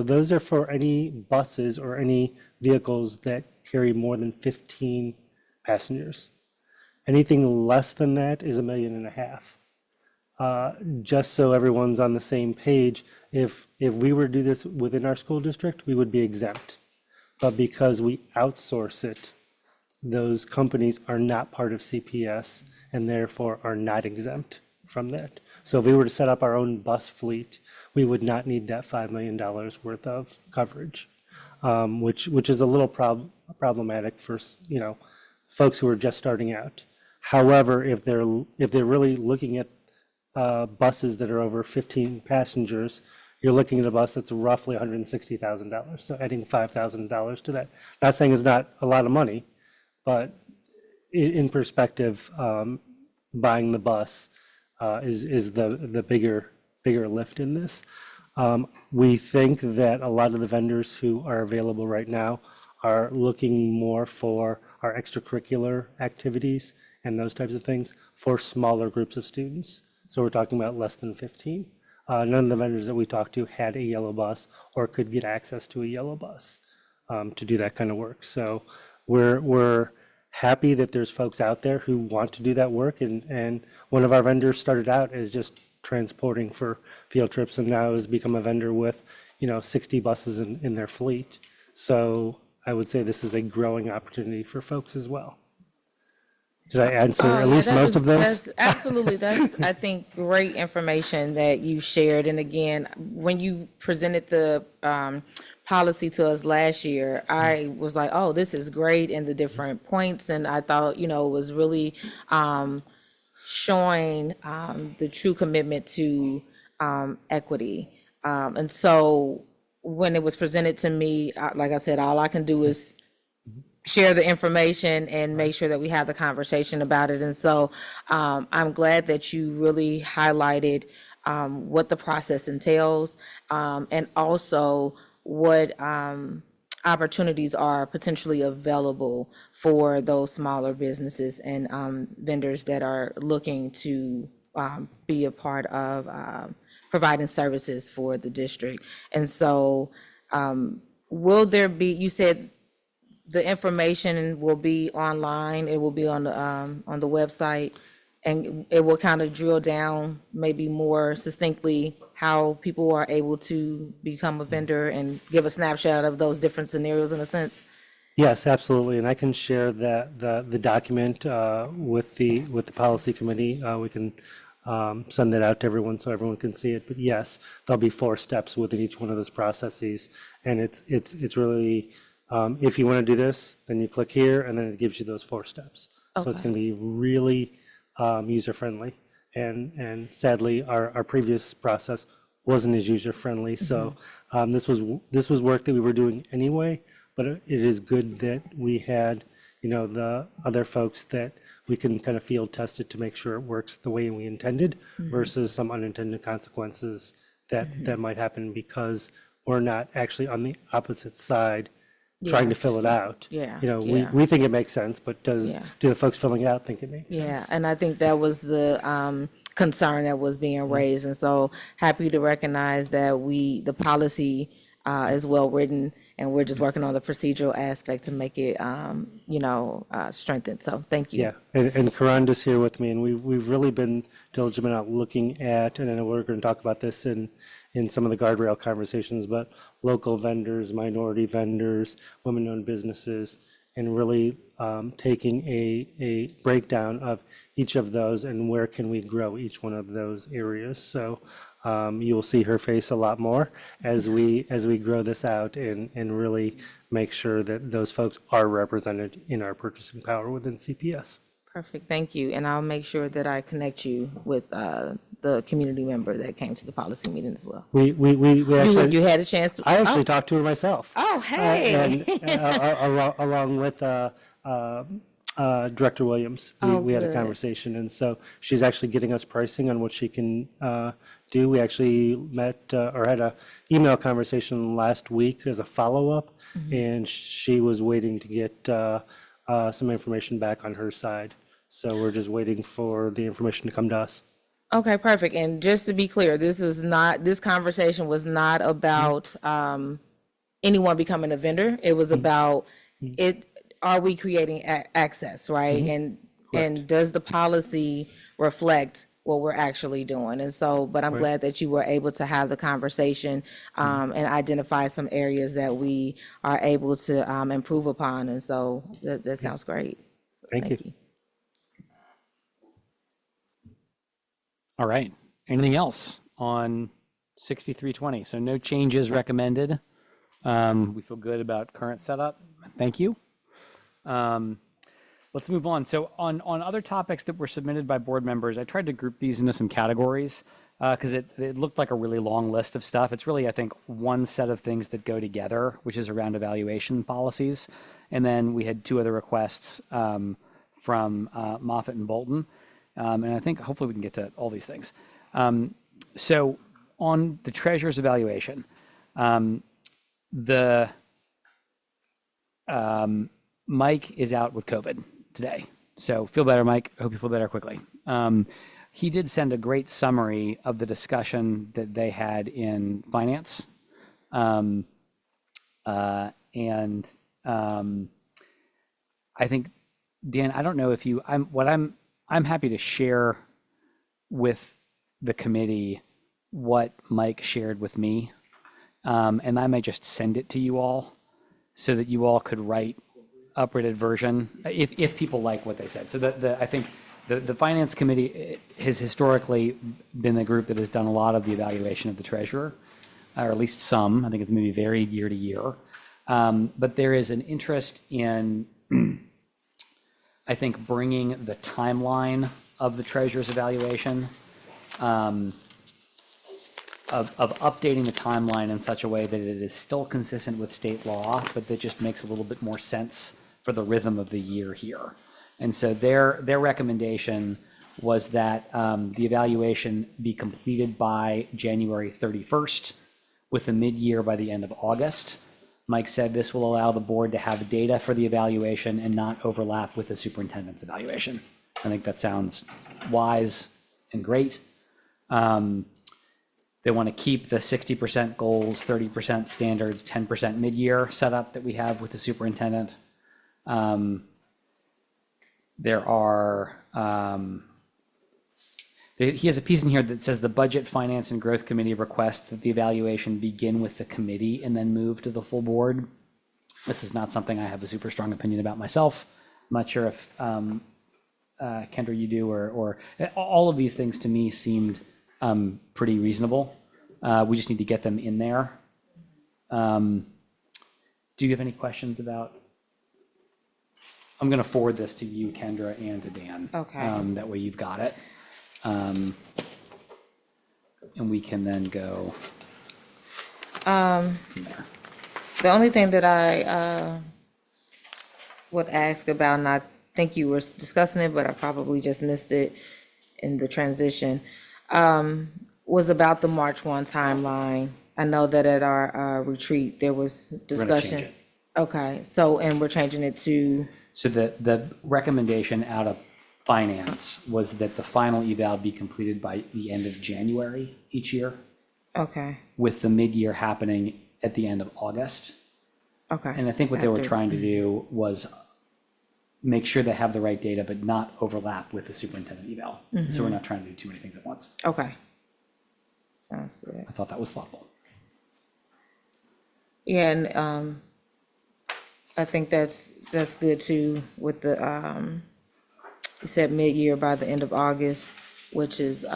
those are for any buses or any vehicles that carry more than 15 passengers. Anything less than that is $1.5 million. Just so everyone's on the same page, if we were to do this within our school district, we would be exempt. But because we outsource it, those companies are not part of CPS and therefore are not exempt from that. So if we were to set up our own bus fleet, we would not need that $5 million worth of coverage, which is a little problematic for folks who are just starting out. However, if they're really looking at buses that are over 15 passengers, you're looking at a bus that's roughly $160,000. So adding $5,000 to that. Not saying it's not a lot of money, but in perspective, buying the bus is the bigger lift in this. We think that a lot of the vendors who are available right now are looking more for our extracurricular activities and those types of things for smaller groups of students. So we're talking about less than 15. None of the vendors that we talked to had a yellow bus or could get access to a yellow bus to do that kind of work. So we're happy that there's folks out there who want to do that work. And one of our vendors started out as just transporting for field trips and now has become a vendor with 60 buses in their fleet. So I would say this is a growing opportunity for folks as well. Did I answer at least most of those? Absolutely. That's, I think, great information that you shared. And again, when you presented the policy to us last year, I was like, oh, this is great, and the different points. And I thought, it was really showing the true commitment to equity. And so when it was presented to me, like I said, all I can do is share the information and make sure that we have the conversation about it. And so I'm glad that you really highlighted what the process entails, and also what opportunities are potentially available for those smaller businesses and vendors that are looking to be a part of providing services for the district. And so will there be, you said the information will be online, it will be on the website, and it will kind of drill down maybe more succinctly how people are able to become a vendor and give a snapshot of those different scenarios in a sense? Yes, absolutely, and I can share the document with the policy committee. We can send that out to everyone so everyone can see it. But yes, there'll be 4 steps within each one of those processes, and it's really if you want to do this, then you click here, and then it gives you those 4 steps. So it's going to be really user friendly, and sadly, our previous process wasn't as user friendly. So this was work that we were doing anyway. But it is good that we had, the other folks that we can kind of field test it to make sure it works the way we intended versus some unintended consequences that might happen because we're not actually on the opposite side trying to fill it out. We think it makes sense, but do the folks filling it out think it makes sense? Yeah, and I think that was the concern that was being raised. And so happy to recognize that the policy is well-written, and we're just working on the procedural aspect to make it, strengthened. So thank you. Yeah, and Karanda's here with me, and we've really been diligent about looking at, and I know we're going to talk about this in some of the guardrail conversations, but local vendors, minority vendors, women-owned businesses, and really taking a breakdown of each of those and where can we grow each one of those areas. So you will see her face a lot more as we grow this out and really make sure that those folks are represented in our purchasing power within CPS. Perfect, thank you. And I'll make sure that I connect you with the community member that came to the policy meeting as well. We actually, You had a chance to? I actually talked to her myself. Oh, hey. And along with Director Williams, we had a good. conversation, and so she's actually getting us pricing on what she can do. We actually met or had a email conversation last week as a follow-up, and she was waiting to get some information back on her side. So we're just waiting for the information to come to us. Okay, perfect. And just to be clear, this conversation was not about anyone becoming a vendor. It was about are we creating access, right? And does the policy reflect what we're actually doing? And so, but I'm glad that you were able to have the conversation and identify some areas that we are able to improve upon. And so that sounds great. So Thank you. All right. Anything else on 6320? So no changes recommended. We feel good about current setup. Thank you. Let's move on. So on other topics that were submitted by board members, I tried to group these into some categories because it looked like a really long list of stuff. It's really, I think, one set of things that go together, which is around evaluation policies. And then we had 2 other requests from Moffitt and Bolton. And I think hopefully we can get to all these things. So on the treasurer's evaluation, Mike is out with COVID today. So feel better, Mike. I hope you feel better quickly. He did send a great summary of the discussion that they had in finance. And I think, Dan, I don't know if you, I'm happy to share with the committee what Mike shared with me. And I might just send it to you all so that you all could write updated version if people like what they said. So I think the finance committee has historically been the group that has done a lot of the evaluation of the treasurer, or at least some. I think it's maybe varied year to year. But there is an interest in, I think, bringing the timeline of the treasurer's evaluation, of updating the timeline in such a way that it is still consistent with state law, but that just makes a little bit more sense for the rhythm of the year here. And so their recommendation was that the evaluation be completed by January 31st with a mid-year by the end of August. Mike said this will allow the board to have data for the evaluation and not overlap with the superintendent's evaluation. I think that sounds wise and great. They want to keep the 60% goals, 30% standards, 10% mid-year setup that we have with the superintendent. He has a piece in here that says the Budget, Finance, and Growth Committee requests that the evaluation begin with the committee and then move to the full board. This is not something I have a super strong opinion about myself. I'm not sure if Kendra, you do, or all of these things to me seemed pretty reasonable. We just need to get them in there. Do you have any questions about? I'm going to forward this to you, Kendra, and to Dan. Okay. That way you've got it. And we can then go from there. The only thing that I would ask about, and I think you were discussing it, but I probably just missed it in the transition, was about the March 1 timeline. I know that at our retreat, there was We're gonna change discussion. it. Okay, so, and we're changing it to, So the recommendation out of finance was that the final eval be completed by the end of January each year, okay, with the mid-year happening at the end of August. okay. And I think what they were After- trying to do was make sure they have the right data, but not overlap with the superintendent eval. So we're not trying to do too many things at once. Okay. Sounds good. I thought that was thoughtful. Yeah, and I think that's good too with the, you said mid-year by the end of August, which is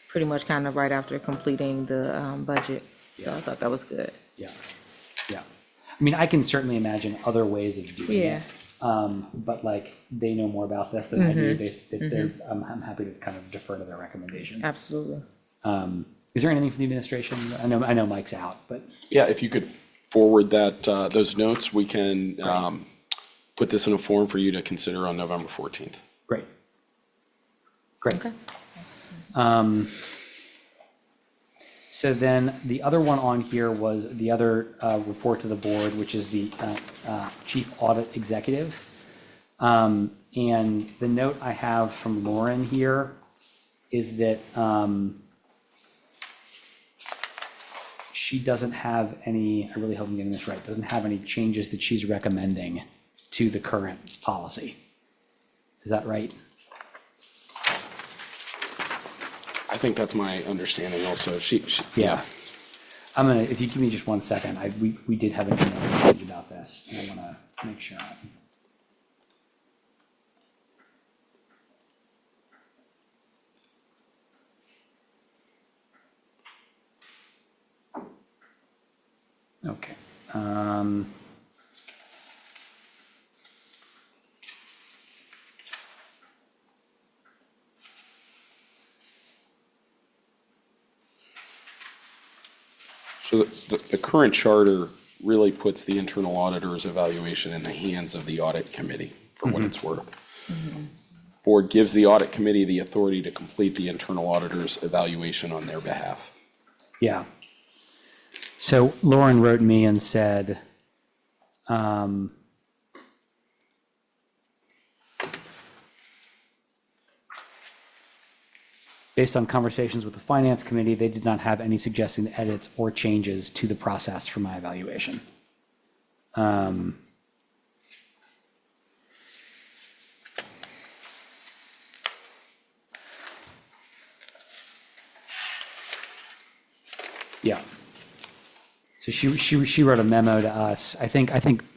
pretty much kind of right after completing the budget. So I thought that was good. Yeah, yeah. I mean, I can certainly imagine other ways of doing Yeah. it. But like, they know more about this than I do. I'm happy to kind of defer to their recommendation. Absolutely. Is there anything from the administration? I know Mike's out, but Yeah, if you could forward that, those notes, we can put this in a form for you to consider on November 14th. great. Great. Okay. So then the other one on here was the other report to the board, which is the chief audit executive. And the note I have from Lauren here is that she doesn't have any, I really hope I'm getting this right, doesn't have any changes that she's recommending to the current policy. Is that right? I think that's my understanding also. She Yeah. I'm gonna, if you give me just 1 second, we did have an email exchange about this, and I wanna make sure. Okay. So the current charter really puts the internal auditor's evaluation in the hands of the audit committee, for what it's worth. Board gives the audit committee the authority to complete the internal auditor's evaluation on their behalf. Yeah. So Lauren wrote me and said, based on conversations with the finance committee, they did not have any suggested edits or changes to the process for my evaluation. Yeah. So she wrote a memo to us. I think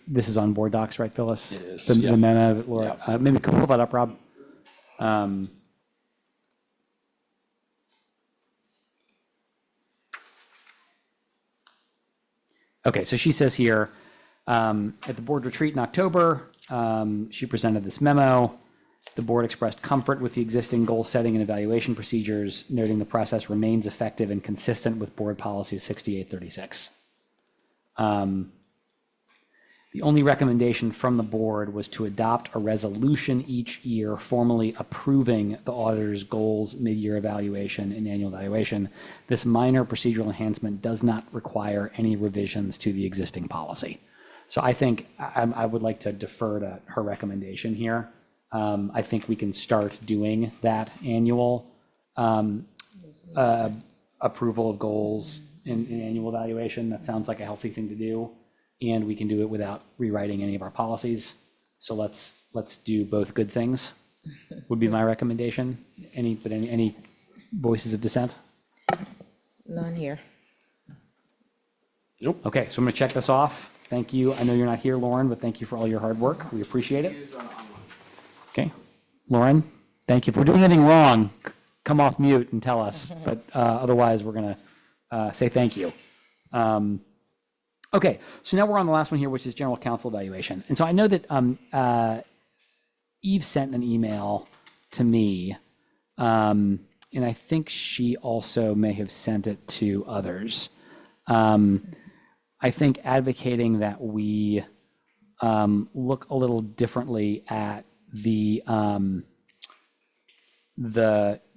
this is on board docs, right, Phyllis? It is, The yeah. memo that Laura, maybe can you pull that up, Rob? Okay, so she says here, at the board retreat in October, she presented this memo. The board expressed comfort with the existing goal setting and evaluation procedures, noting the process remains effective and consistent with board policy 6836. The only recommendation from the board was to adopt a resolution each year formally approving the auditor's goals, mid-year evaluation, and annual evaluation. This minor procedural enhancement does not require any revisions to the existing policy. So I think I would like to defer to her recommendation here. I think we can start doing that annual approval of goals in annual evaluation. That sounds like a healthy thing to do. And we can do it without rewriting any of our policies. So let's do both good things, would be my recommendation. Any voices of dissent? None here. Nope. Okay, so I'm gonna check this off. Thank you. I know you're not here, Lauren, but thank you for all your hard work. We appreciate it. Okay, Lauren, thank you. If we're doing anything wrong, come off mute and tell us. But otherwise, we're gonna say thank you. Okay, so now we're on the last one here, which is general counsel evaluation. And so I know that Eve sent an email to me, and I think she also may have sent it to others. I think advocating that we look a little differently at the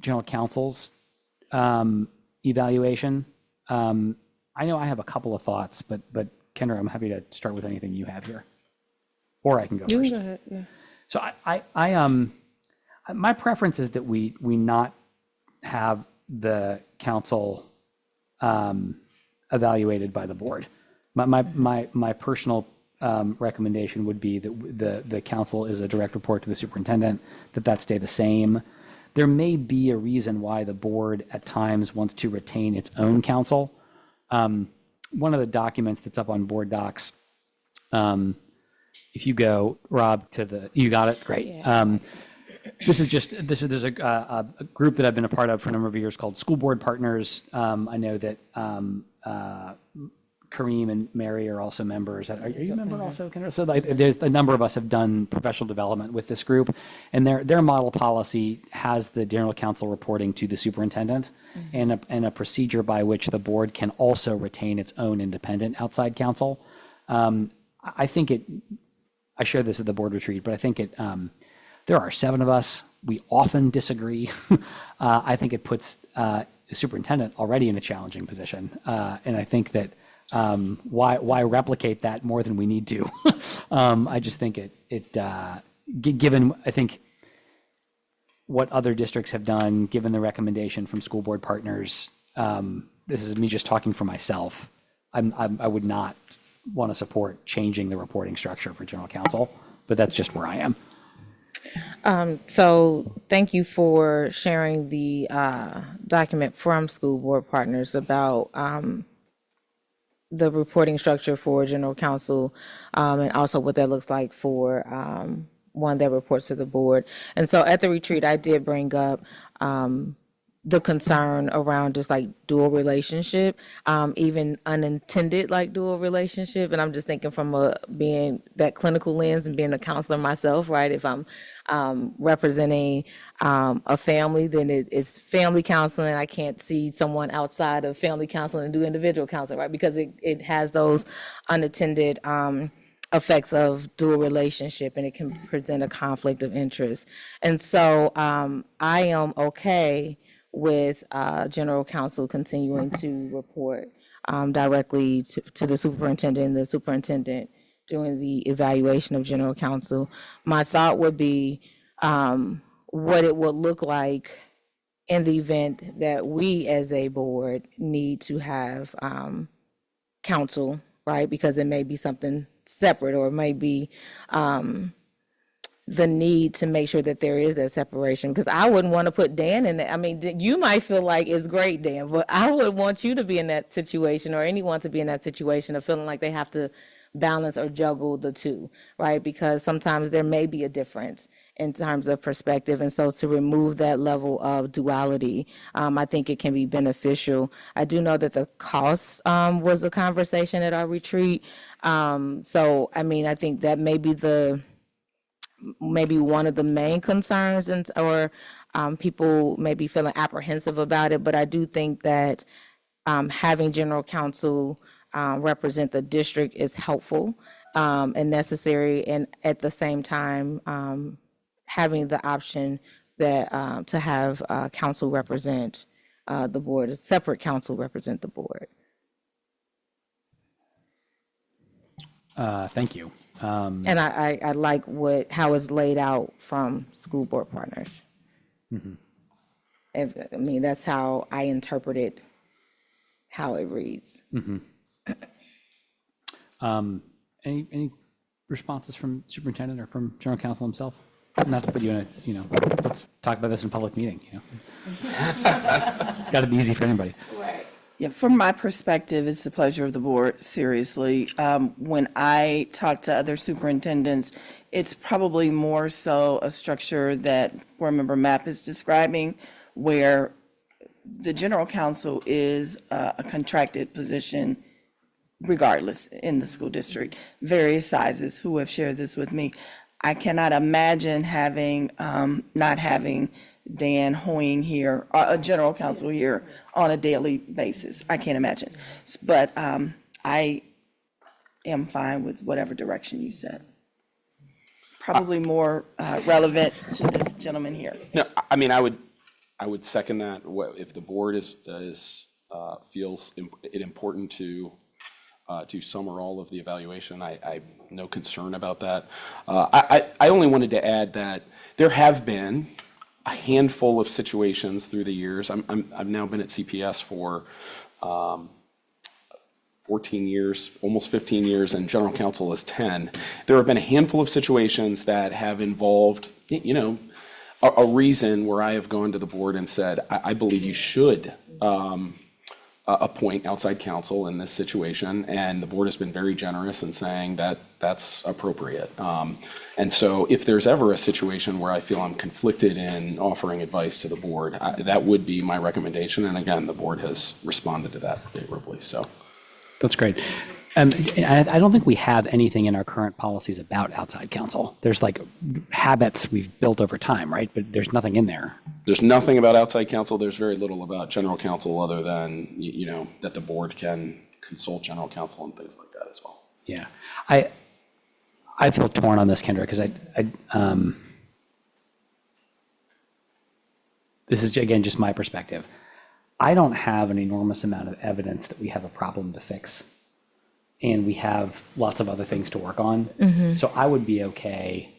general counsel's evaluation. I know I have a couple of thoughts, but Kendra, I'm happy to start with anything you have here, or I can go You first. can go ahead, yeah. So I my preference is that we not have the council evaluated by the board. My personal recommendation would be that the council is a direct report to the superintendent, that stay the same. There may be a reason why the board at times wants to retain its own council. One of the documents that's up on board docs, if you go, Rob, you got it? Great. Yeah. There's a group that I've been a part of for a number of years called School Board Partners. I know that Kareem and Mary are also members. Are you a member also, Kendra? So there's a number of us have done professional development with this group, and their model policy has the general counsel reporting to the superintendent, and a procedure by which the board can also retain its own independent outside counsel. I shared this at the board retreat, but I think there are 7 of us. We often disagree. I think it puts the superintendent already in a challenging position, and I think that. Why replicate that more than we need to? I just think given I think what other districts have done, given the recommendation from School Board Partners, this is me just talking for myself. I would not want to support changing the reporting structure for general counsel, but that's just where I am. So thank you for sharing the document from School Board Partners about the reporting structure for general counsel, and also what that looks like for one that reports to the board. And so at the retreat, I did bring up the concern around just like dual relationship, even unintended like dual relationship. And I'm just thinking from being that clinical lens and being a counselor myself, right? If I'm representing a family, then it's family counseling. I can't see someone outside of family counseling and do individual counseling, right? Because it has those unintended effects of dual relationship, and it can present a conflict of interest. And so I am okay with general counsel continuing to report directly to the superintendent, and the superintendent doing the evaluation of general counsel. My thought would be what it would look like in the event that we as a board need to have counsel, right? Because it may be something separate, or it may be the need to make sure that there is that separation, because I wouldn't want to put Dan in that. I mean, you might feel like it's great, Dan, but I would want you to be in that situation, or anyone to be in that situation of feeling like they have to balance or juggle the two, right? Because sometimes there may be a difference in terms of perspective. And so to remove that level of duality, I think it can be beneficial. I do know that the cost was a conversation at our retreat. So, I mean, I think that may be maybe one of the main concerns, or people may be feeling apprehensive about it. But I do think that having general counsel represent the district is helpful. and necessary, and at the same time, having the option that, to have council represent the board, a separate council represent the board. Thank you. And I like how it's laid out from school board partners. I mean, that's how I interpreted how it reads. Any responses from superintendent or from general counsel himself? Not to put you in a, let's talk about this in public meeting, It's got to be easy for anybody. Yeah, from my perspective, it's the pleasure of the board, seriously. When I talk to other superintendents, it's probably more so a structure that Board Member Mapp is describing, where the general counsel is a contracted position regardless in the school district, various sizes who have shared this with me. I cannot imagine having, not having Dan Hoying here, a general counsel here on a daily basis. I can't imagine. But I am fine with whatever direction you set. Probably more relevant to this gentleman here. No, I mean, I would second that. If the board feels it important to some or all of the evaluation, I have no concern about that. I only wanted to add that there have been a handful of situations through the years. I've now been at CPS for 14 years, almost 15 years, and general counsel is 10. There have been a handful of situations that have involved, a reason where I have gone to the board and said, I believe you should appoint outside counsel in this situation, and the board has been very generous in saying that that's appropriate. And so if there's ever a situation where I feel I'm conflicted in offering advice to the board, that would be my recommendation. And again, the board has responded to that favorably, so. That's great. I don't think we have anything in our current policies about outside counsel. There's like habits we've built over time, right? But there's nothing in there. There's nothing about outside counsel. There's very little about general counsel other than, that the board can consult general counsel and things like that as well. Yeah. I feel torn on this, Kendra, because this is, again, just my perspective. I don't have an enormous amount of evidence that we have a problem to fix. And we have lots of other things to work on. So I would be okay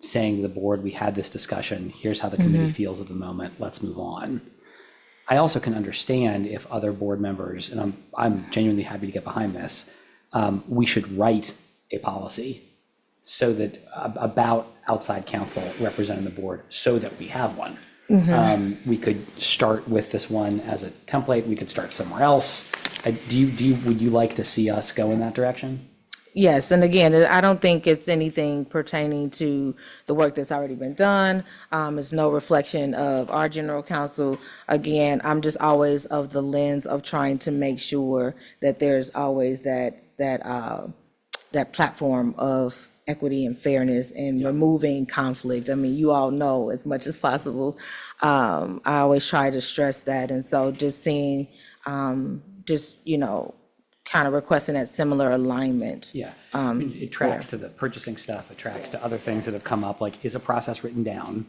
saying to the board, we had this discussion, here's how the committee feels at the moment, let's move on. I also can understand if other board members, and I'm genuinely happy to get behind this, we should write a policy so that about outside counsel representing the board so that we have one. We could start with this one as a template. We could start somewhere else. Would you like to see us go in that direction? Yes, and again, I don't think it's anything pertaining to the work that's already been done. It's no reflection of our general counsel. Again, I'm just always of the lens of trying to make sure that there's always that platform of equity and fairness and removing conflict. I mean, you all know as much as possible. I always try to stress that. And so just seeing, kind of requesting that similar alignment. Yeah, it tracks to the purchasing stuff, it tracks to other things that have come up, like is a process written down?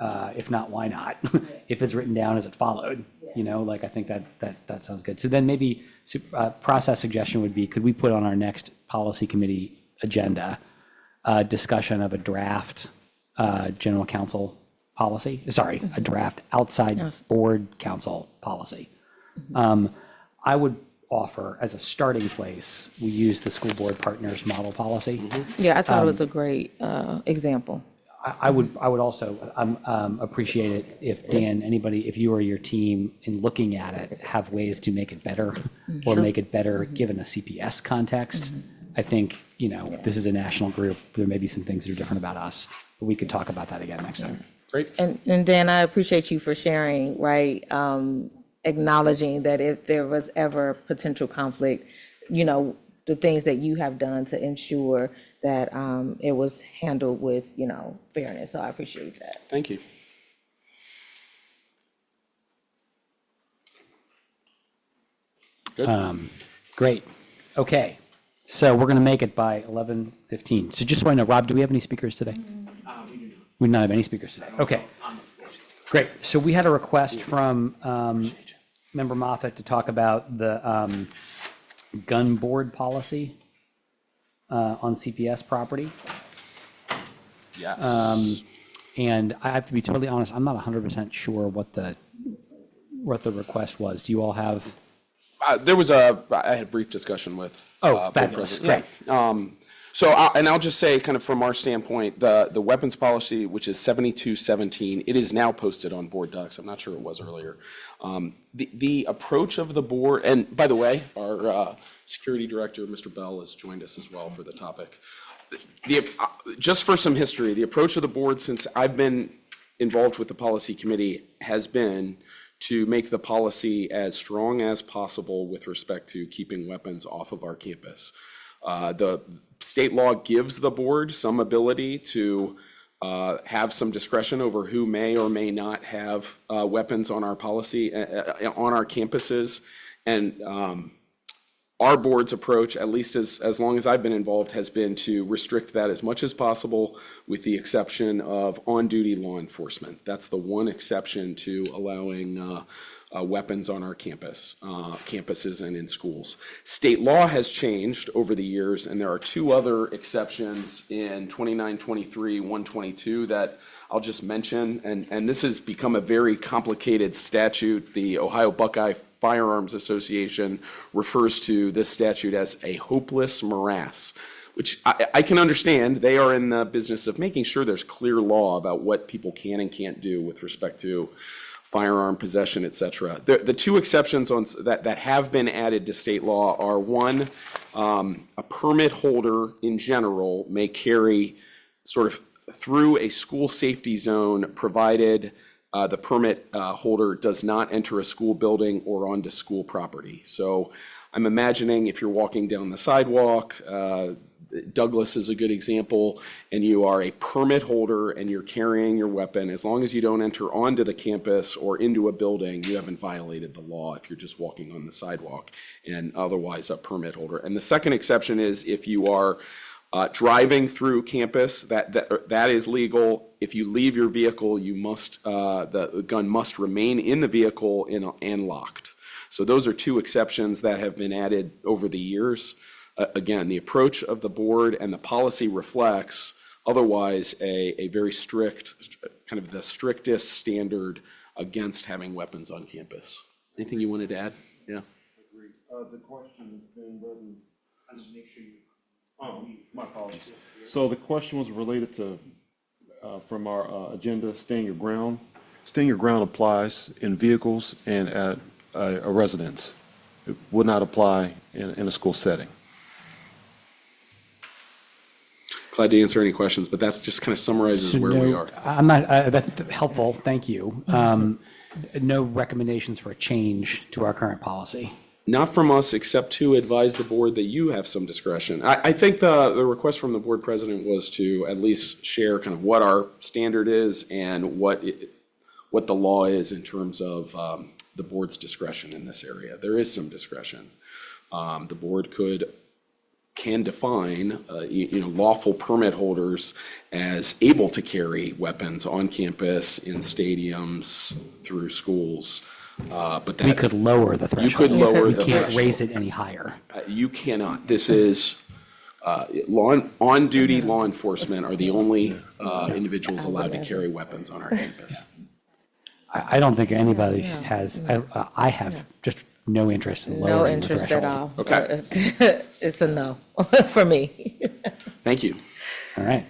If not, why not? If it's written down, is it followed? I think that sounds good. So then maybe process suggestion would be, could we put on our next policy committee agenda discussion of a draft general counsel policy, a draft outside board counsel policy. I would offer as a starting place, we use the school board partners model policy. Yeah, I thought it was a great example. I would also appreciate it if Dan, if you or your team in looking at it, have ways to make it better or make it better given a CPS context. I think, this is a national group. There may be some things that are different about us, but we could talk about that again next time. Great. And Dan, I appreciate you for sharing, right? Acknowledging that if there was ever potential conflict, the things that you have done to ensure that it was handled with, fairness. So I appreciate that. Thank you. Good. Great. Okay. So we're going to make it by 11:15. So just so I know, Rob, do we have any speakers today? We do not have any speakers today. Okay. Great. So we had a request from Member Moffett to talk about the gun board policy on CPS property. Yes. And I have to be totally honest, I'm not 100% sure what the request was. Do you all have? I had a brief discussion with. Board Fabulous. President. Yeah. And I'll just say, kind of from our standpoint, the weapons policy, which is 7217, it is now posted on board docs. I'm not sure it was earlier. The approach of the board, and by the way, our security director, Mr. Bell, has joined us as well for the topic. Just for some history, the approach of the board since I've been involved with the policy committee has been to make the policy as strong as possible with respect to keeping weapons off of our campus. The state law gives the board some ability to have some discretion over who may or may not have weapons on our policy, on our campuses. And our board's approach, at least as long as I've been involved, has been to restrict that as much as possible, with the exception of on-duty law enforcement. That's the one exception to allowing weapons on our campuses and in schools. State law has changed over the years, and there are two other exceptions in 2923, 122 that I'll just mention, and this has become a very complicated statute. The Ohio Buckeye Firearms Association refers to this statute as a hopeless morass, which I can understand. They are in the business of making sure there's clear law about what people can and can't do with respect to firearm possession, et cetera. The two exceptions that have been added to state law are, one, a permit holder in general may carry sort of through a school safety zone, provided the permit holder does not enter a school building or onto school property. So I'm imagining if you're walking down the sidewalk, Douglas is a good example, and you are a permit holder and you're carrying your weapon, as long as you don't enter onto the campus or into a building, you haven't violated the law if you're just walking on the sidewalk and otherwise a permit holder. And the second exception is if you are driving through campus, that is legal. If you leave your vehicle, you must the gun must remain in the vehicle and locked. So those are two exceptions that have been added over the years. Again, the approach of the board and the policy reflects otherwise a very strict, kind of the strictest standard against having weapons on campus. Anything you wanted to add? Yeah. The question has been whether, my apologies. So the question was related to, from our agenda, stand your ground. Stand your ground applies in vehicles and at a residence. It would not apply in a school setting. Glad to answer any questions, but that just kind of summarizes where we are. I'm not, that's helpful, thank you. No recommendations for a change to our current policy? Not from us, except to advise the board that you have some discretion. I think the request from the board president was to at least share kind of what our standard is and what the law is in terms of the board's discretion in this area. There is some discretion. The board can define lawful permit holders as able to carry weapons on campus, in stadiums, through schools. But We could lower the threshold. You could lower the You can't threshold. raise it any higher. You cannot. This is on-duty law enforcement are the only individuals allowed to carry weapons on our campus. I don't think anybody has, I have just no interest in No lowering the interest at threshold. all. Okay. It's a no for me. Thank you. All right.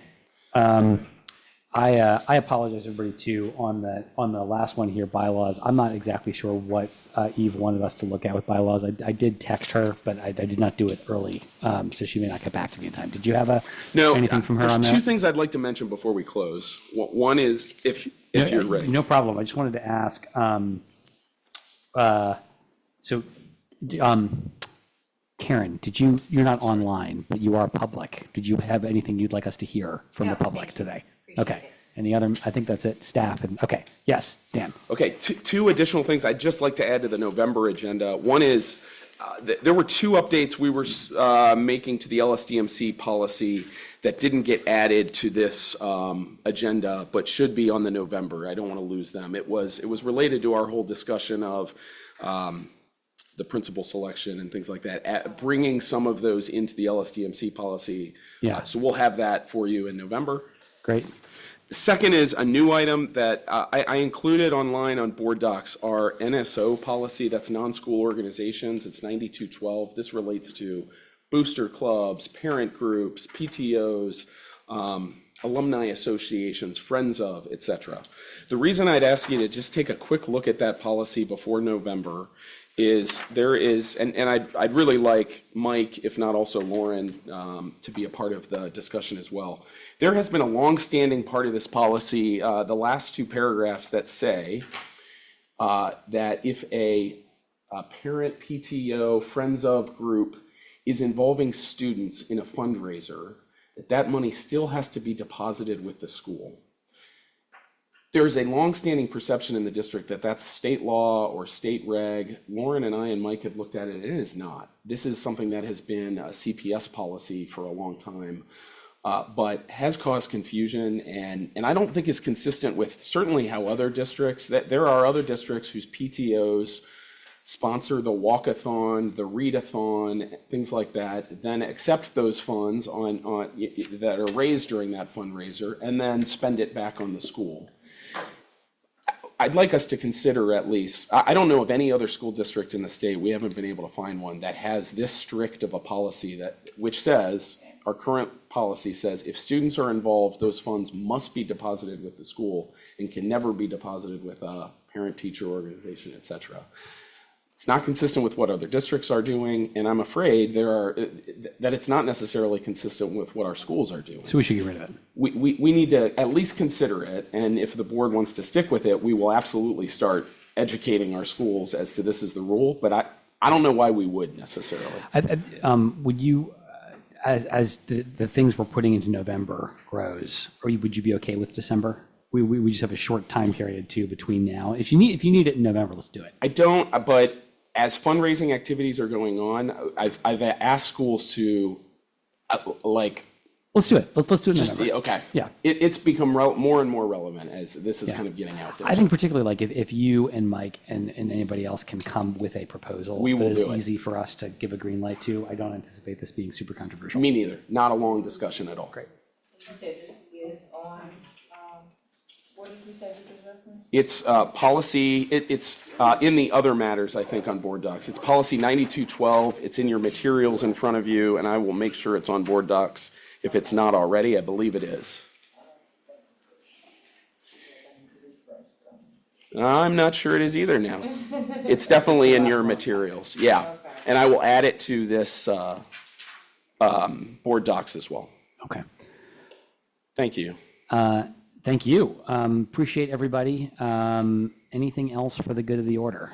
I apologize, everybody, too, on the last one here, bylaws. I'm not exactly sure what Eve wanted us to look at with bylaws. I did text her, but I did not do it early, so she may not get back to me in time. Did you have anything from her on There's that? two things I'd like to mention before we close. One is if you're ready. No problem. I just wanted to ask, Karen, you're not online, but you are public. Did you have anything you'd like us to hear from the public today? Okay. Any other, I think that's it, staff, and, okay, yes, Dan. Okay, two additional things I'd just like to add to the November agenda. One is, there were two updates we were making to the LSDMC policy that didn't get added to this agenda, but should be on the November. I don't want to lose them. It was related to our whole discussion of the principal selection and things like that, bringing some of those into the LSDMC policy. Yeah. So we'll have that for you in November. Great. The second is a new item that I included online on board docs, our NSO policy, that's non-school organizations, it's 9212. This relates to booster clubs, parent groups, PTOs, alumni associations, friends of, et cetera. The reason I'd ask you to just take a quick look at that policy before November is and I'd really like Mike, if not also Lauren, to be a part of the discussion as well. There has been a longstanding part of this policy, the last two paragraphs that say that if a parent, PTO, friends of group is involving students in a fundraiser, that money still has to be deposited with the school. There's a longstanding perception in the district that that's state law or state reg. Lauren and I and Mike have looked at it, and it is not. This is something that has been a CPS policy for a long time, but has caused confusion, and I don't think is consistent with certainly how other districts, that there are other districts whose PTOs sponsor the walkathon, the readathon, things like that, then accept those funds that are raised during that fundraiser, and then spend it back on the school. I'd like us to consider at least, I don't know of any other school district in the state, we haven't been able to find one that has this strict of a policy which says, our current policy says, if students are involved, those funds must be deposited with the school and can never be deposited with a parent-teacher organization, et cetera. It's not consistent with what other districts are doing, and I'm afraid that it's not necessarily consistent with what our schools are doing. So we should get rid of it. We need to at least consider it, and if the board wants to stick with it, we will absolutely start educating our schools as to this is the rule, but I don't know why we would necessarily. Would you, as the things we're putting into November grows, or would you be okay with December? We just have a short time period too between now. If you need it in November, let's do it. I don't, but as fundraising activities are going on, I've asked schools to let's do it. Let's do it in just November. okay. Yeah. It's become more and more relevant as this is kind of getting out there. I think particularly like if you and Mike and anybody else can come with a proposal We will that is do it. easy for us to give a green light to, I don't anticipate this being super controversial. Me neither. Not a long discussion at all. Great. You said this is on, what did you say this is referenced? It's policy, it's in the other matters, I think, on board docs. It's policy 9212. It's in your materials in front of you, and I will make sure it's on board docs. If it's not already, I believe it is. I'm not sure it is either now. It's definitely in your materials, yeah. And I will add it to this board docs as well. Okay. Thank you. Thank you. Appreciate everybody. Anything else for the good of the order?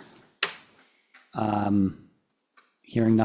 Hearing nothing.